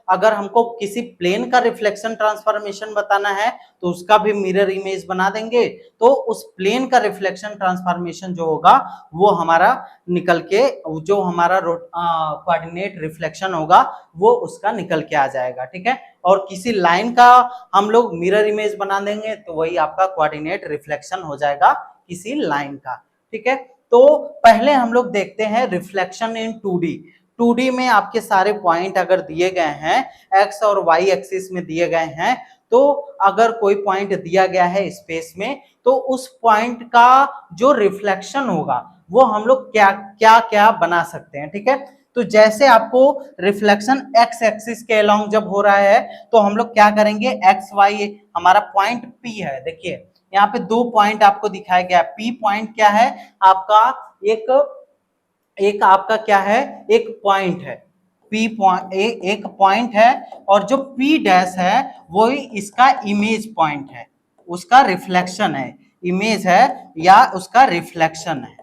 अगर हमको किसी प्लेन का रिफ्लेक्शन ट्रांसफॉर्मेशन बताना है तो उसका भी मिरर इमेज बना देंगे, तो उस प्लेन का रिफ्लेक्शन ट्रांसफॉर्मेशन जो होगा वो हमारा निकल के, जो हमारा कोऑर्डिनेट रिफ्लेक्शन होगा वो उसका निकल के आ जाएगा। ठीक है, और किसी लाइन का हम लोग मिरर इमेज बना देंगे तो वही आपका कोऑर्डिनेट रिफ्लेक्शन हो जाएगा किसी लाइन का। ठीक है, तो पहले हम लोग देखते हैं रिफ्लेक्शन इन 2D। 2D में आपके सारे पॉइंट अगर दिए गए हैं, एक्स और वाई एक्सिस में दिए गए हैं, तो अगर कोई पॉइंट दिया गया है स्पेस में तो उस पॉइंट का जो रिफ्लेक्शन होगा वो हम लोग क्या क्या क्या बना सकते हैं। ठीक है, तो जैसे आपको रिफ्लेक्शन एक्स एक्सिस के अलोंग जब हो रहा है तो हम लोग क्या करेंगे, एक्स वाई हमारा पॉइंट पी है, देखिए यहाँ पे दो पॉइंट आपको दिखाया गया। पी पॉइंट क्या है आपका, एक आपका क्या है, एक पॉइंट है, पी पॉइंट एक पॉइंट है, और जो पी डैश है वही इसका इमेज पॉइंट है, उसका रिफ्लेक्शन है, इमेज है या उसका रिफ्लेक्शन है।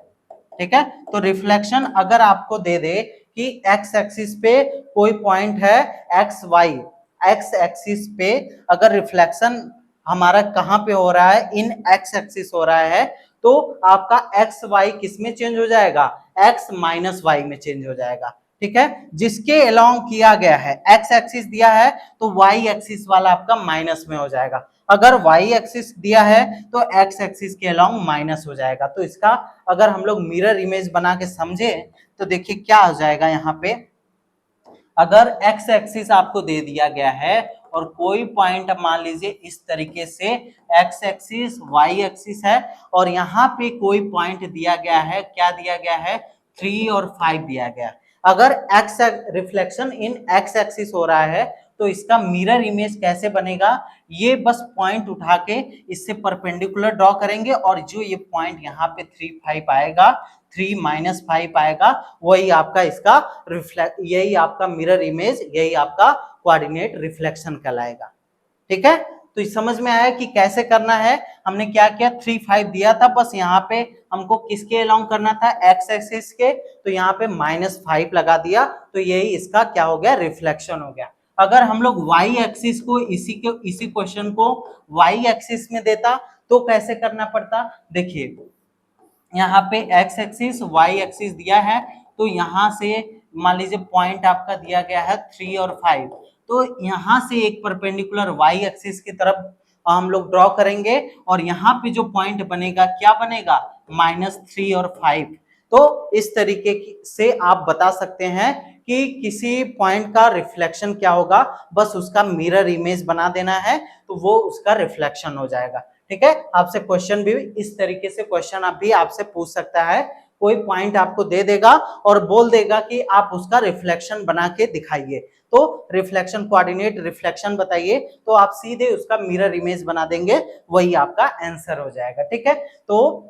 ठीक है, तो रिफ्लेक्शन अगर आपको दे दे कि एक्स एक्सिस पे कोई पॉइंट है, एक्स वाई, एक्स एक्सिस पे अगर रिफ्लेक्शन हमारा कहां पे हो रहा है, इन एक्स एक्सिस हो रहा है, तो आपका एक्स वाई किस में चेंज हो जाएगा, एक्स माइनस वाई में चेंज हो जाएगा। ठीक है, जिसके अलोंग किया गया है, एक्स एक्सिस दिया है तो वाई एक्सिस वाला आपका माइनस में हो जाएगा, अगर वाई एक्सिस दिया है तो एक्स एक्सिस के अलोंग माइनस हो जाएगा। तो इसका अगर हम लोग मिरर इमेज बना के समझे तो देखिए क्या हो जाएगा, यहाँ पे अगर एक्स एक्सिस आपको दे दिया गया है और कोई पॉइंट मान लीजिए इस तरीके से एक्स एक्सिस वाई एक्सिस है, और यहाँ पे कोई पॉइंट दिया गया है, क्या दिया गया है, 3 और 5 दिया गया। अगर x reflection in x axis हो रहा है तो इसका मिरर इमेज कैसे बनेगा, ये बस पॉइंट उठा के इससे परपेंडिकुलर ड्रॉ करेंगे, और जो ये पॉइंट यहाँ पे 3 5 आएगा, 3 माइनस 5 आएगा, वही आपका इसका रिफ्लेक्ट, यही आपका मिरर इमेज, यही आपका कोऑर्डिनेट रिफ्लेक्शन कहलाएगा। ठीक है, तो इस समझ में आया कि कैसे करना है। हमने क्या किया, 3 5 दिया था, बस यहाँ पे हमको किसके अलोंग करना था, एक्स एक्सिस के, तो यहाँ पे -5 लगा दिया, तो यही इसका क्या हो गया, रिफ्लेक्शन हो गया। अगर हम लोग वाई एक्सिस को इसी क्वेश्चन को वाई एक्सिस में देता तो कैसे करना पड़ता, देखिए यहाँ पे एक्स एक्सिस वाई एक्सिस दिया है, तो यहाँ से मान लीजिए पॉइंट आपका दिया गया है 3 और 5, तो यहाँ से एक परपेंडिकुलर वाई एक्सिस की तरफ हम लोग ड्रॉ करेंगे और यहाँ पे जो पॉइंट बनेगा क्या बनेगा, -3 और 5। तो इस तरीके से आप बता सकते हैं कि किसी पॉइंट का रिफ्लेक्शन क्या होगा, बस उसका मिरर इमेज बना देना है तो वो उसका रिफ्लेक्शन हो जाएगा। ठीक है, आपसे क्वेश्चन भी इस तरीके से क्वेश्चन आप भी आपसे पूछ सकता है, कोई पॉइंट आपको दे देगा और बोल देगा कि आप उसका रिफ्लेक्शन बना के दिखाइए, तो रिफ्लेक्शन कोऑर्डिनेट रिफ्लेक्शन बताइए, तो आप सीधे उसका मिरर इमेज बना देंगे, वही आपका आंसर हो जाएगा। ठीक है, तो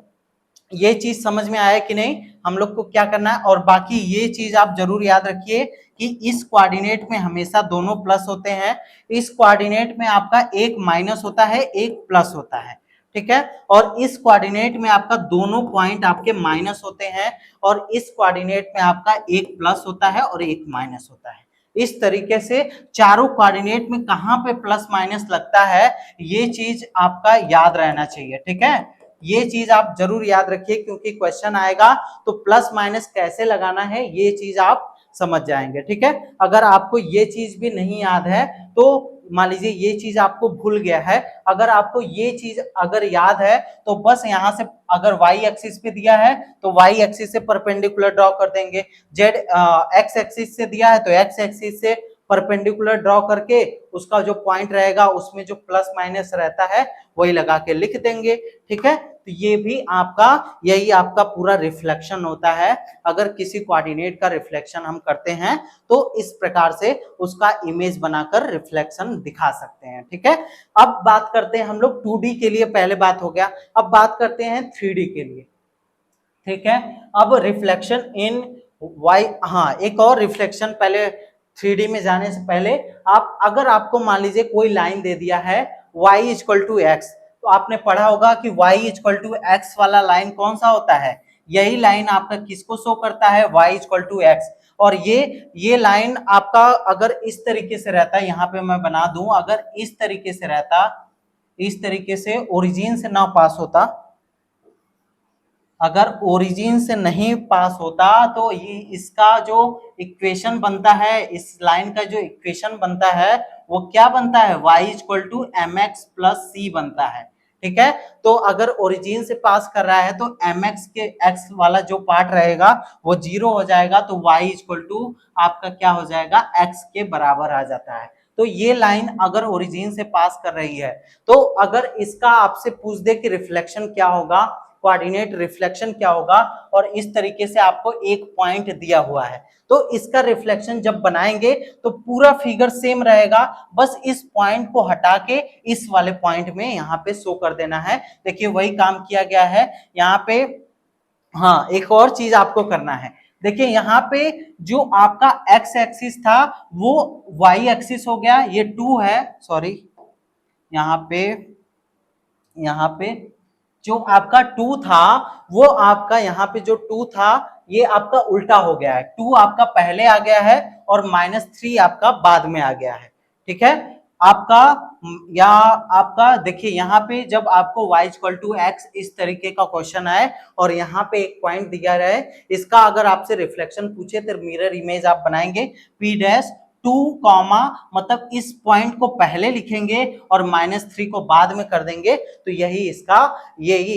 ये चीज समझ में आया कि नहीं, हम लोग को क्या करना है। और बाकी ये चीज आप जरूर याद रखिए कि इस कोऑर्डिनेट में हमेशा दोनों प्लस होते हैं, इस कोऑर्डिनेट में आपका एक माइनस होता है एक प्लस होता है। ठीक है, और इस कोऑर्डिनेट में आपका दोनों पॉइंट आपके माइनस होते हैं और इस कोऑर्डिनेट में आपका एक प्लस होता है और एक माइनस होता है। इस तरीके से चारों कोऑर्डिनेट में कहां पे प्लस माइनस लगता है, ये चीज आपका याद रहना चाहिए। ठीक है, ये चीज आप जरूर याद रखिए क्योंकि क्वेश्चन आएगा तो प्लस माइनस कैसे लगाना है ये चीज आप समझ जाएंगे। ठीक है, अगर आपको ये चीज भी नहीं याद है तो मान लीजिए ये चीज आपको भूल गया है, अगर आपको ये चीज अगर याद है तो बस यहां से अगर y एक्सिस पे दिया है तो y एक्सिस से परपेंडिकुलर ड्रॉ कर देंगे, z x एक्सिस से दिया है तो x एक्सिस से परपेंडिकुलर ड्रॉ करके उसका जो पॉइंट रहेगा उसमें जो प्लस माइनस रहता है वही लगा के लिख देंगे। ठीक है, तो ये भी आपका यही आपका पूरा रिफ्लेक्शन होता है। अगर किसी कोऑर्डिनेट का रिफ्लेक्शन हम करते हैं तो इस प्रकार से उसका इमेज बनाकर रिफ्लेक्शन दिखा सकते हैं। ठीक है, अब बात करते हैं हम लोग 2D के लिए, पहले बात हो गया, अब बात करते हैं 3D के लिए। ठीक है, अब रिफ्लेक्शन इन वाई, हाँ एक और रिफ्लेक्शन पहले 3D में जाने से पहले आप अगर आपको मान लीजिए कोई लाइन दे दिया है y इक्वल टू एक्स, तो आपने पढ़ा होगा कि y इक्वल टू एक्स वाला लाइन कौन सा होता है, यही लाइन आपका किसको शो करता है, y इक्वल टू एक्स। और ये लाइन आपका अगर इस तरीके से रहता है, यहाँ पे मैं बना दूं, अगर इस तरीके से रहता, इस तरीके से ओरिजिन से ना पास होता, अगर ओरिजिन से नहीं पास होता तो ये इसका जो इक्वेशन बनता है, इस लाइन का जो इक्वेशन बनता है वो क्या बनता है, y equal to m x plus c बनता है। ठीक है, तो अगर ओरिजिन से पास कर रहा है तो mx के x वाला जो पार्ट रहेगा वो 0 हो जाएगा, तो y इक्वल टू आपका क्या हो जाएगा, x के बराबर आ जाता है। तो ये लाइन अगर ओरिजिन से पास कर रही है तो अगर इसका आपसे पूछ दे कि रिफ्लेक्शन क्या होगा, कोऑर्डिनेट रिफ्लेक्शन क्या होगा, और इस तरीके से आपको एक पॉइंट दिया हुआ है तो इसका रिफ्लेक्शन जब बनाएंगे तो पूरा फिगर सेम रहेगा, बस इस पॉइंट को हटा के इस वाले पॉइंट में यहाँ पे शो कर देना है। देखिए वही काम किया गया है यहाँ पे। हाँ, एक और चीज आपको करना है, देखिए यहाँ पे जो आपका x एक्सिस था वो y एक्सिस हो गया, ये 2 है, सॉरी यहाँ पे जो आपका 2 था वो आपका यहाँ पे जो 2 था ये आपका उल्टा हो गया है, 2 आपका पहले आ गया है और -3 आपका बाद में आ गया है। ठीक है, आपका या आपका देखिए यहाँ पे जब आपको y इक्वल टू एक्स इस तरीके का क्वेश्चन आए और यहाँ पे एक पॉइंट दिया रहे, इसका अगर आपसे रिफ्लेक्शन पूछे तो मिरर इमेज आप बनाएंगे p डैश 2 कॉमा, मतलब इस पॉइंट को पहले लिखेंगे और -3 को बाद में कर देंगे, तो यही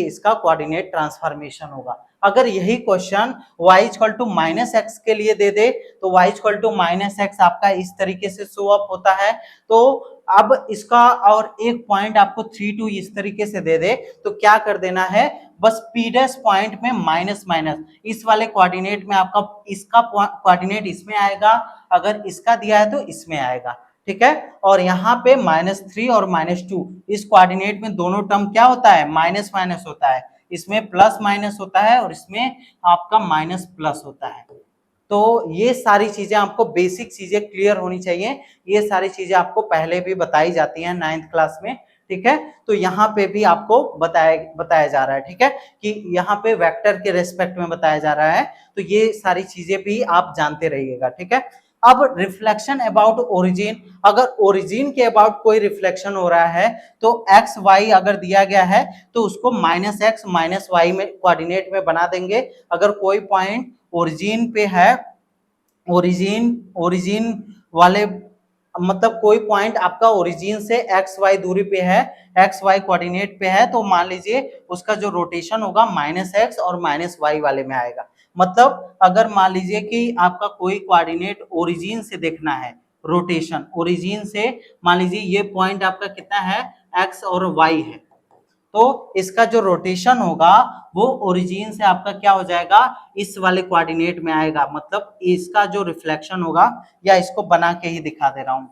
इसका कोऑर्डिनेट ट्रांसफॉर्मेशन होगा। अगर यही question y equal to -x के लिए दे दे तो y इक्वल टू -x आपका इस तरीके से शो अप होता है। तो अब इसका और एक पॉइंट आपको 3 2 इस तरीके से दे दे तो क्या कर देना है, बस p डैश पॉइंट में माइनस माइनस इस वाले कोऑर्डिनेट में आपका इसका कोऑर्डिनेट इसमें आएगा, अगर इसका दिया है तो इसमें आएगा। ठीक है, और यहाँ पे -3 और -2 इस कोऑर्डिनेट में दोनों टर्म क्या होता है, माइनस माइनस होता है, इसमें प्लस माइनस होता है और इसमें आपका माइनस प्लस होता है। तो ये सारी चीजें आपको बेसिक चीजें क्लियर होनी चाहिए, ये सारी चीजें आपको पहले भी बताई जाती हैं 9th क्लास में। ठीक है, तो यहाँ पे भी आपको बताया जा रहा है। ठीक है, कि यहाँ पे वेक्टर के रेस्पेक्ट में बताया जा रहा है, तो ये सारी चीजें भी आप जानते रहिएगा। ठीक है, अब रिफ्लेक्शन अबाउट ओरिजिन, अगर ओरिजिन के अबाउट कोई रिफ्लेक्शन हो रहा है तो एक्स वाई अगर दिया गया है तो उसको -x -y में कोऑर्डिनेट में बना देंगे। अगर कोई पॉइंट ओरिजिन पे है, ओरिजिन वाले मतलब कोई पॉइंट आपका ओरिजिन से एक्स वाई दूरी पे है, एक्स वाई कोऑर्डिनेट पे है, तो मान लीजिए उसका जो रोटेशन होगा -x और -y वाले में आएगा। मतलब अगर मान लीजिए कि आपका कोई कोऑर्डिनेट ओरिजिन से देखना है, रोटेशन ओरिजिन से मान लीजिए ये पॉइंट आपका कितना है, x और y है, तो इसका जो रोटेशन होगा वो ओरिजिन से आपका क्या हो जाएगा, इस वाले कोऑर्डिनेट में आएगा। मतलब इसका जो रिफ्लेक्शन होगा, या इसको बना के ही दिखा दे रहा हूं,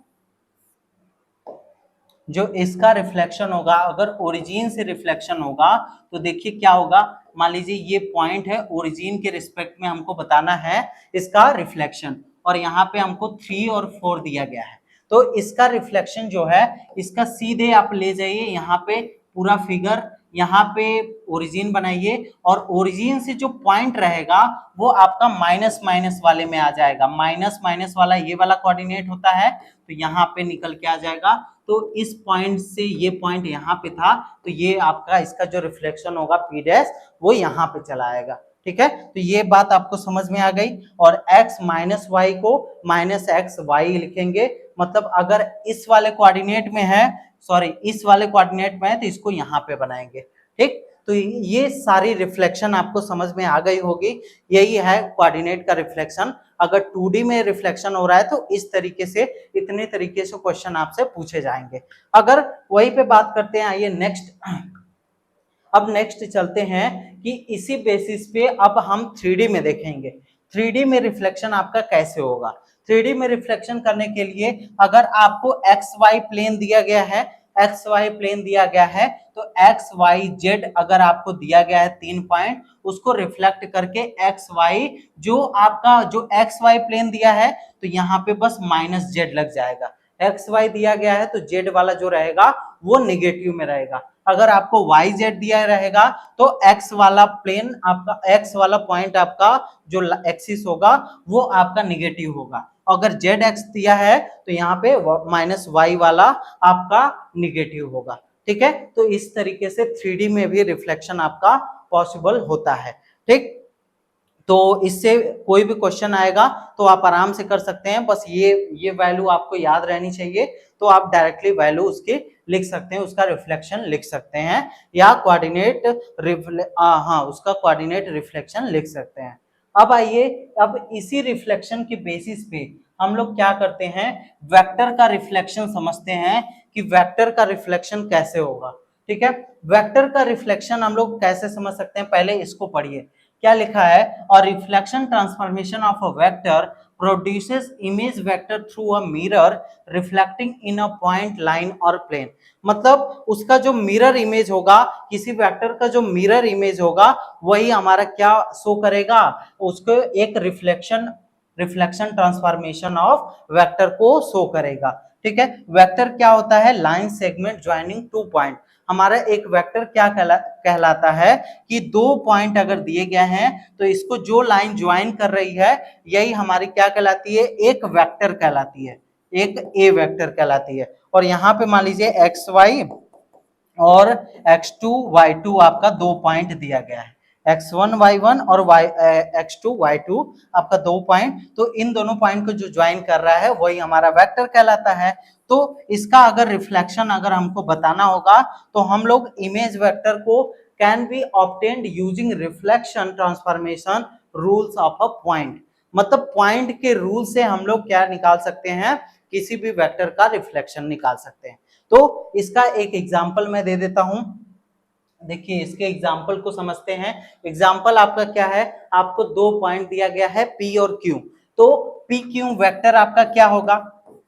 जो इसका रिफ्लेक्शन होगा अगर ओरिजिन से रिफ्लेक्शन होगा तो देखिए क्या होगा। मान लीजिए ये पॉइंट है, ओरिजिन के रिस्पेक्ट में हमको बताना है इसका रिफ्लेक्शन, और यहाँ पे हमको 3 और 4 दिया गया है। तो इसका रिफ्लेक्शन जो है, इसका सीधे आप ले जाइए यहाँ पे पूरा फिगर, यहाँ पे ओरिजिन बनाइए, और ओरिजिन से जो पॉइंट रहेगा वो आपका माइनस माइनस वाले में आ जाएगा। माइनस माइनस वाला ये वाला कोऑर्डिनेट होता है, तो यहाँ पे निकल के आ जाएगा। तो इस पॉइंट से ये पॉइंट यहाँ पे था, तो ये आपका इसका जो रिफ्लेक्शन होगा P डैश वो यहाँ पे चला आएगा। ठीक है, तो ये बात आपको समझ में आ गई। और x माइनस वाई को -xy लिखेंगे, मतलब अगर इस वाले कोऑर्डिनेट में है, सॉरी इस वाले कोऑर्डिनेट में है, तो इसको यहाँ पे बनाएंगे। ठीक, तो ये सारी रिफ्लेक्शन आपको समझ में आ गई होगी। यही है कोऑर्डिनेट का रिफ्लेक्शन। अगर 2D में रिफ्लेक्शन हो रहा है तो इस तरीके से, इतने तरीके से क्वेश्चन आपसे पूछे जाएंगे। अगर वही पे बात करते हैं, आइए नेक्स्ट, अब नेक्स्ट चलते हैं कि इसी बेसिस पे अब हम 3D में देखेंगे 3D में रिफ्लेक्शन आपका कैसे होगा। 3D में रिफ्लेक्शन करने के लिए अगर आपको XY प्लेन दिया गया है, XY प्लेन दिया गया है, तो XYZ अगर आपको दिया गया है 3 पॉइंट, उसको रिफ्लेक्ट करके XY जो आपका जो XY प्लेन दिया है, तो यहाँ पे बस -z लग जाएगा। XY दिया गया है तो Z वाला जो रहेगा वो निगेटिव में रहेगा। अगर आपको YZ दिया रहेगा तो X वाला प्लेन आपका, X वाला पॉइंट आपका जो एक्सिस होगा वो आपका निगेटिव होगा। अगर ZX दिया है तो यहाँ पे -y वाला आपका निगेटिव होगा। ठीक है, तो इस तरीके से 3D में भी रिफ्लेक्शन आपका पॉसिबल होता है। ठीक, तो इससे कोई भी क्वेश्चन आएगा तो आप आराम से कर सकते हैं। बस ये वैल्यू आपको याद रहनी चाहिए, तो आप डायरेक्टली वैल्यू उसकी लिख सकते हैं, उसका रिफ्लेक्शन लिख सकते हैं, या कोऑर्डिनेट उसका कोऑर्डिनेट रिफ्लेक्शन लिख सकते हैं। अब आइए, अब इसी रिफ्लेक्शन के बेसिस पे हम लोग क्या करते हैं, वेक्टर का रिफ्लेक्शन समझते हैं कि वेक्टर का रिफ्लेक्शन कैसे होगा। ठीक है, वेक्टर का रिफ्लेक्शन हम लोग कैसे समझ सकते हैं, पहले इसको पढ़िए। क्या लिखा है, और reflection transformation of a vector produces image vector through a mirror reflecting in a point line और प्लेन। मतलब उसका जो मिरर इमेज होगा, किसी वेक्टर का जो मिरर इमेज होगा वही हमारा क्या शो करेगा, उसको एक रिफ्लेक्शन ट्रांसफॉर्मेशन ऑफ वेक्टर को शो करेगा। ठीक है, वेक्टर क्या होता है, लाइन सेगमेंट ज्वाइनिंग 2 पॉइंट। हमारा एक वेक्टर क्या कहलाता है कि 2 पॉइंट अगर दिए गए हैं तो इसको जो लाइन ज्वाइन कर रही है यही हमारी क्या कहलाती है, एक वेक्टर कहलाती है, एक ए वेक्टर कहलाती है। और यहाँ पे मान लीजिए XY और X2 Y2 आपका 2 पॉइंट दिया गया है, X1 Y1 और X2 Y2 आपका 2 पॉइंट, तो इन दोनों पॉइंट को जो ज्वाइन कर रहा है वही हमारा वेक्टर कहलाता है। तो इसका अगर रिफ्लेक्शन अगर हमको बताना होगा तो हम लोग इमेज वेक्टर को can be obtained using reflection transformation rules of a point. मतलब पॉइंट के रूल से हम लोग क्या निकाल सकते हैं, किसी भी वेक्टर का रिफ्लेक्शन निकाल सकते हैं। तो इसका एक एग्जांपल मैं दे देता हूं, देखिए इसके एग्जाम्पल को समझते हैं। एग्जाम्पल आपका क्या है, आपको 2 पॉइंट दिया गया है P और Q, तो P Q वेक्टर आपका क्या होगा,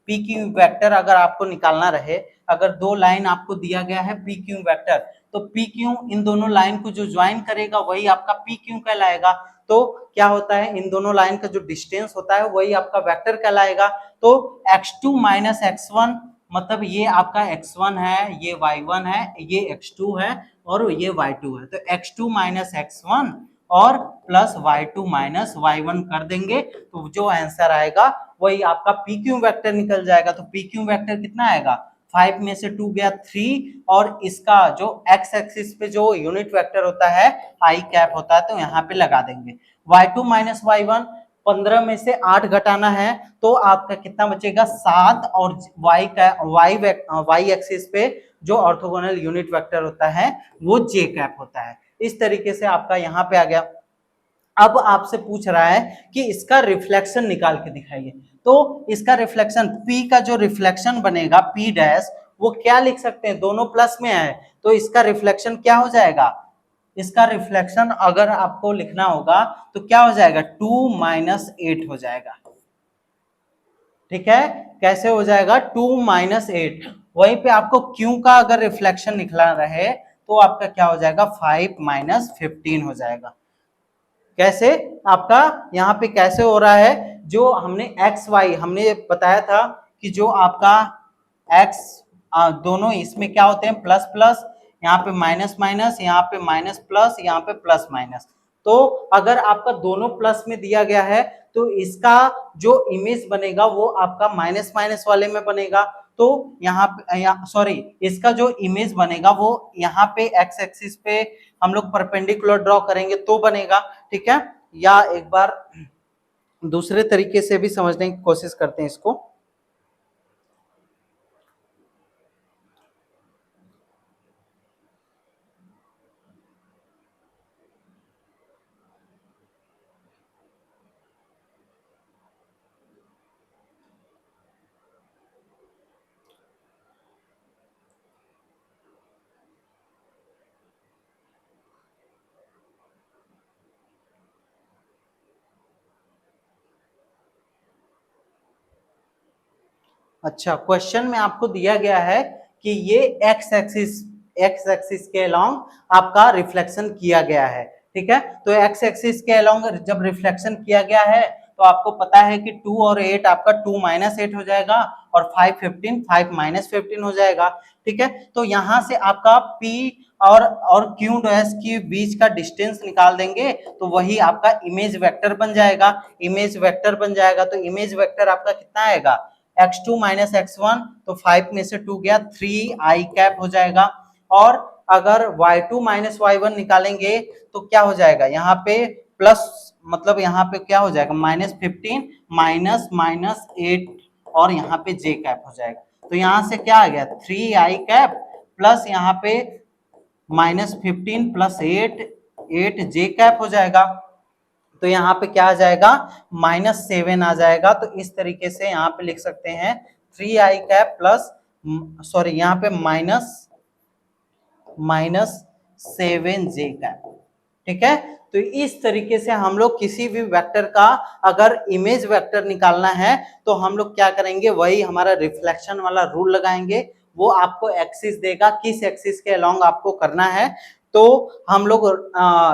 P Q वेक्टर अगर आपको निकालना रहे, अगर 2 लाइन आपको दिया गया है P Q वेक्टर, तो P Q इन दोनों लाइन को जो ज्वाइन करेगा वही आपका P Q कहलाएगा। तो क्या होता है, इन दोनों लाइन का जो डिस्टेंस होता है वही आपका वेक्टर कहलाएगा। तो X2 माइनस X1, मतलब ये आपका X1 है, ये Y1 है, ये X2 है और ये Y2 है, तो X2 माइनस X1 और प्लस Y2 माइनस Y1 कर देंगे, तो जो आंसर आएगा वही आपका पी क्यू वेक्टर निकल जाएगा। तो पी क्यू वेक्टर कितना आएगा, 5 में से 2 गया 3, और इसका जो एक्स एक्सिस पे जो यूनिट वेक्टर होता है आई कैप होता है, तो यहाँ पे लगा देंगे। y2 माइनस y1, 15 में से 8 घटाना है तो आपका कितना बचेगा 7, और y एक्सिस पे जो ऑर्थोगोनल यूनिट वेक्टर होता है वो j कैप होता है। इस तरीके से आपका यहाँ पे आ गया। अब आपसे पूछ रहा है कि इसका रिफ्लेक्शन निकाल के दिखाइए। तो इसका रिफ्लेक्शन P का जो रिफ्लेक्शन बनेगा P डैश, वो क्या लिख सकते हैं, दोनों प्लस में है तो इसका रिफ्लेक्शन क्या हो जाएगा, इसका रिफ्लेक्शन अगर आपको लिखना होगा तो क्या हो जाएगा 2 माइनस 8 हो जाएगा। ठीक है, कैसे हो जाएगा 2 माइनस 8। वहीं पे आपको Q का अगर रिफ्लेक्शन निकला रहे तो आपका क्या हो जाएगा 5 माइनस 15 हो जाएगा। कैसे आपका यहाँ पे कैसे हो रहा है, जो हमने एक्स वाई हमने बताया था कि जो आपका एक्स दोनों इसमें क्या होते हैं प्लस प्लस, यहाँ पे माइनस माइनस, यहाँ पे माइनस प्लस, यहाँ पे प्लस माइनस। तो अगर आपका दोनों प्लस में दिया गया है तो इसका जो इमेज बनेगा वो आपका माइनस माइनस वाले में बनेगा। तो यहाँ सॉरी, इसका जो इमेज बनेगा वो यहाँ पे एक्स एक्सिस पे हम लोग परपेंडिकुलर ड्रॉ करेंगे तो बनेगा। ठीक है, या एक बार दूसरे तरीके से भी समझने की कोशिश करते हैं इसको। अच्छा, क्वेश्चन में आपको दिया गया है कि ये एक्स एक्सिस के अलोंग आपका रिफ्लेक्शन किया गया है। ठीक है, तो एक्स एक्सिस के अलोंग जब रिफ्लेक्शन किया गया है तो आपको पता है कि 2 और 8 आपका 2 माइनस 8 हो जाएगा, और 5 15 5 माइनस 15 हो जाएगा। ठीक है, तो यहाँ से आपका P और Q डैश के बीच का डिस्टेंस निकाल देंगे तो वही आपका इमेज वेक्टर बन जाएगा। इमेज वेक्टर बन जाएगा तो इमेज वेक्टर आपका कितना आएगा x2 माइनस x1, तो 5 में से 2 गया 3 आई कैप हो जाएगा। और अगर y2 माइनस y1 निकालेंगे तो क्या हो जाएगा, यहाँ पे प्लस मतलब यहाँ पे क्या हो जाएगा माइनस 15 माइनस माइनस 8, और यहाँ पे j कैप हो जाएगा। तो यहाँ से क्या आ गया 3 आई कैप प्लस यहाँ पे माइनस 15 प्लस 8 j कैप हो जाएगा। तो यहाँ पे क्या आ जाएगा -7 आ जाएगा। तो इस तरीके से यहाँ पे लिख सकते हैं 3 आई कैप प्लस सॉरी यहाँ पे माइनस 7 जे कैप। ठीक है, तो इस तरीके से हम लोग किसी भी वेक्टर का अगर इमेज वेक्टर निकालना है तो हम लोग क्या करेंगे, वही हमारा रिफ्लेक्शन वाला रूल लगाएंगे। वो आपको एक्सिस देगा, किस एक्सिस के अलोंग आपको करना है। तो हम लोग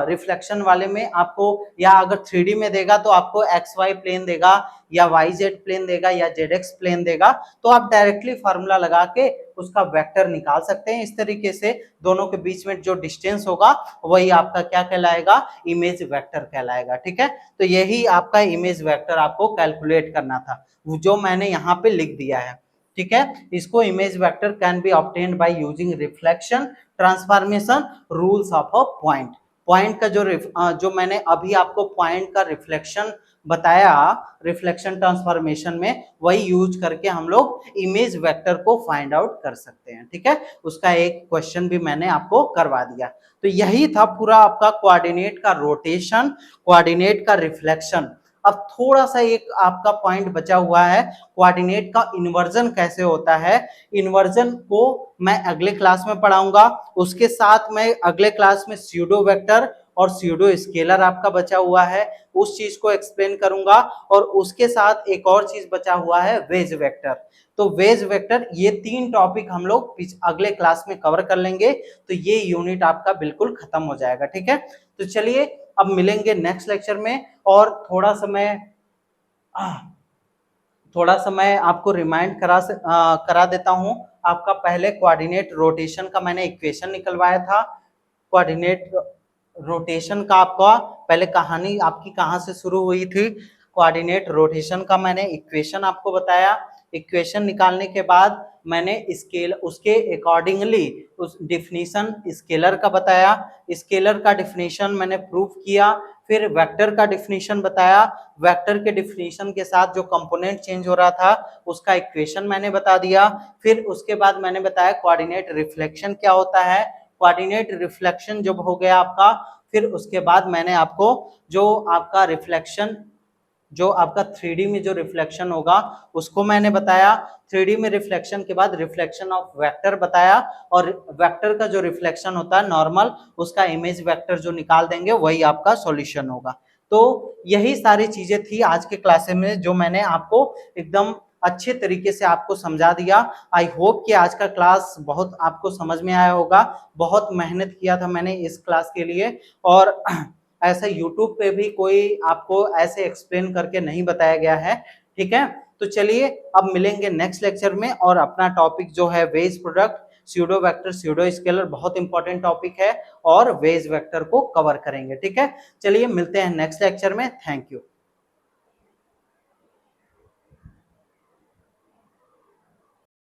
रिफ्लेक्शन वाले में आपको, या अगर 3D में देगा तो आपको एक्स वाई प्लेन देगा, या वाई जेड प्लेन देगा, या जेड एक्स प्लेन देगा। तो आप डायरेक्टली फार्मूला लगा के उसका वेक्टर निकाल सकते हैं। इस तरीके से दोनों के बीच में जो डिस्टेंस होगा वही आपका क्या कहलाएगा, इमेज वेक्टर कहलाएगा। ठीक है, तो यही आपका इमेज वेक्टर आपको कैलकुलेट करना था, जो मैंने यहाँ पे लिख दिया है। ठीक है, इसको image vector can be obtained by using reflection transformation rules of a point. Point का जो मैंने अभी आपको पॉइंट का रिफ्लेक्शन बताया रिफ्लेक्शन ट्रांसफॉर्मेशन में, वही यूज करके हम लोग इमेज वेक्टर को फाइंड आउट कर सकते हैं। ठीक है, उसका एक क्वेश्चन भी मैंने आपको करवा दिया। तो यही था पूरा आपका कोऑर्डिनेट का रोटेशन, कोऑर्डिनेट का रिफ्लेक्शन। अब थोड़ा सा एक आपका पॉइंट बचा हुआ है, कोऑर्डिनेट का इन्वर्जन कैसे होता है। इन्वर्जन को मैं अगले क्लास में पढ़ाऊंगा। उसके साथ मैं अगले क्लास में स्यूडो वेक्टर और स्यूडो स्केलर आपका बचा हुआ है, उस चीज को एक्सप्लेन करूंगा। और उसके साथ एक और चीज बचा हुआ है वेज वेक्टर। तो वेज वेक्टर, ये 3 टॉपिक हम लोग अगले क्लास में कवर कर लेंगे। तो ये यूनिट आपका बिल्कुल खत्म हो जाएगा। ठीक है, तो चलिए अब मिलेंगे नेक्स्ट लेक्चर में। और थोड़ा सा मैं आपको रिमाइंड करा देता हूं। आपका पहले कोऑर्डिनेट रोटेशन का मैंने इक्वेशन निकलवाया था। कोऑर्डिनेट रोटेशन का आपका पहले कहानी आपकी कहां से शुरू हुई थी, कोऑर्डिनेट रोटेशन का मैंने इक्वेशन आपको बताया। इक्वेशन निकालने के बाद मैंने स्केल उसके अकॉर्डिंगली उस डिफिनीशन स्केलर का बताया। स्केलर का डिफिनीशन मैंने प्रूफ किया। फिर वेक्टर का डिफिनीशन बताया। वेक्टर के डिफिनीशन के साथ जो कंपोनेंट चेंज हो रहा था उसका इक्वेशन मैंने बता दिया। फिर उसके बाद मैंने बताया कोऑर्डिनेट रिफ्लेक्शन क्या होता है। कोऑर्डिनेट रिफ्लेक्शन जब हो गया आपका, फिर उसके बाद मैंने आपको जो आपका रिफ्लेक्शन जो आपका 3D में जो रिफ्लेक्शन होगा उसको मैंने बताया। 3D में रिफ्लेक्शन के बाद रिफ्लेक्शन ऑफ वेक्टर बताया, और वेक्टर का जो रिफ्लेक्शन होता है नॉर्मल, उसका इमेज वेक्टर जो निकाल देंगे वही आपका सॉल्यूशन होगा। तो यही सारी चीजें थी आज के क्लास में जो मैंने आपको एकदम अच्छे तरीके से आपको समझा दिया। आई होप कि आज का क्लास बहुत आपको समझ में आया होगा। बहुत मेहनत किया था मैंने इस क्लास के लिए, और ऐसा यूट्यूब पे भी कोई आपको ऐसे एक्सप्लेन करके नहीं बताया गया है। ठीक है, तो चलिए अब मिलेंगे नेक्स्ट लेक्चर में, और अपना टॉपिक जो है wedge product, pseudo vector, pseudo scalar, बहुत इंपॉर्टेंट टॉपिक है, और वेज वेक्टर को कवर करेंगे। ठीक है, चलिए मिलते हैं नेक्स्ट लेक्चर में। Thank you.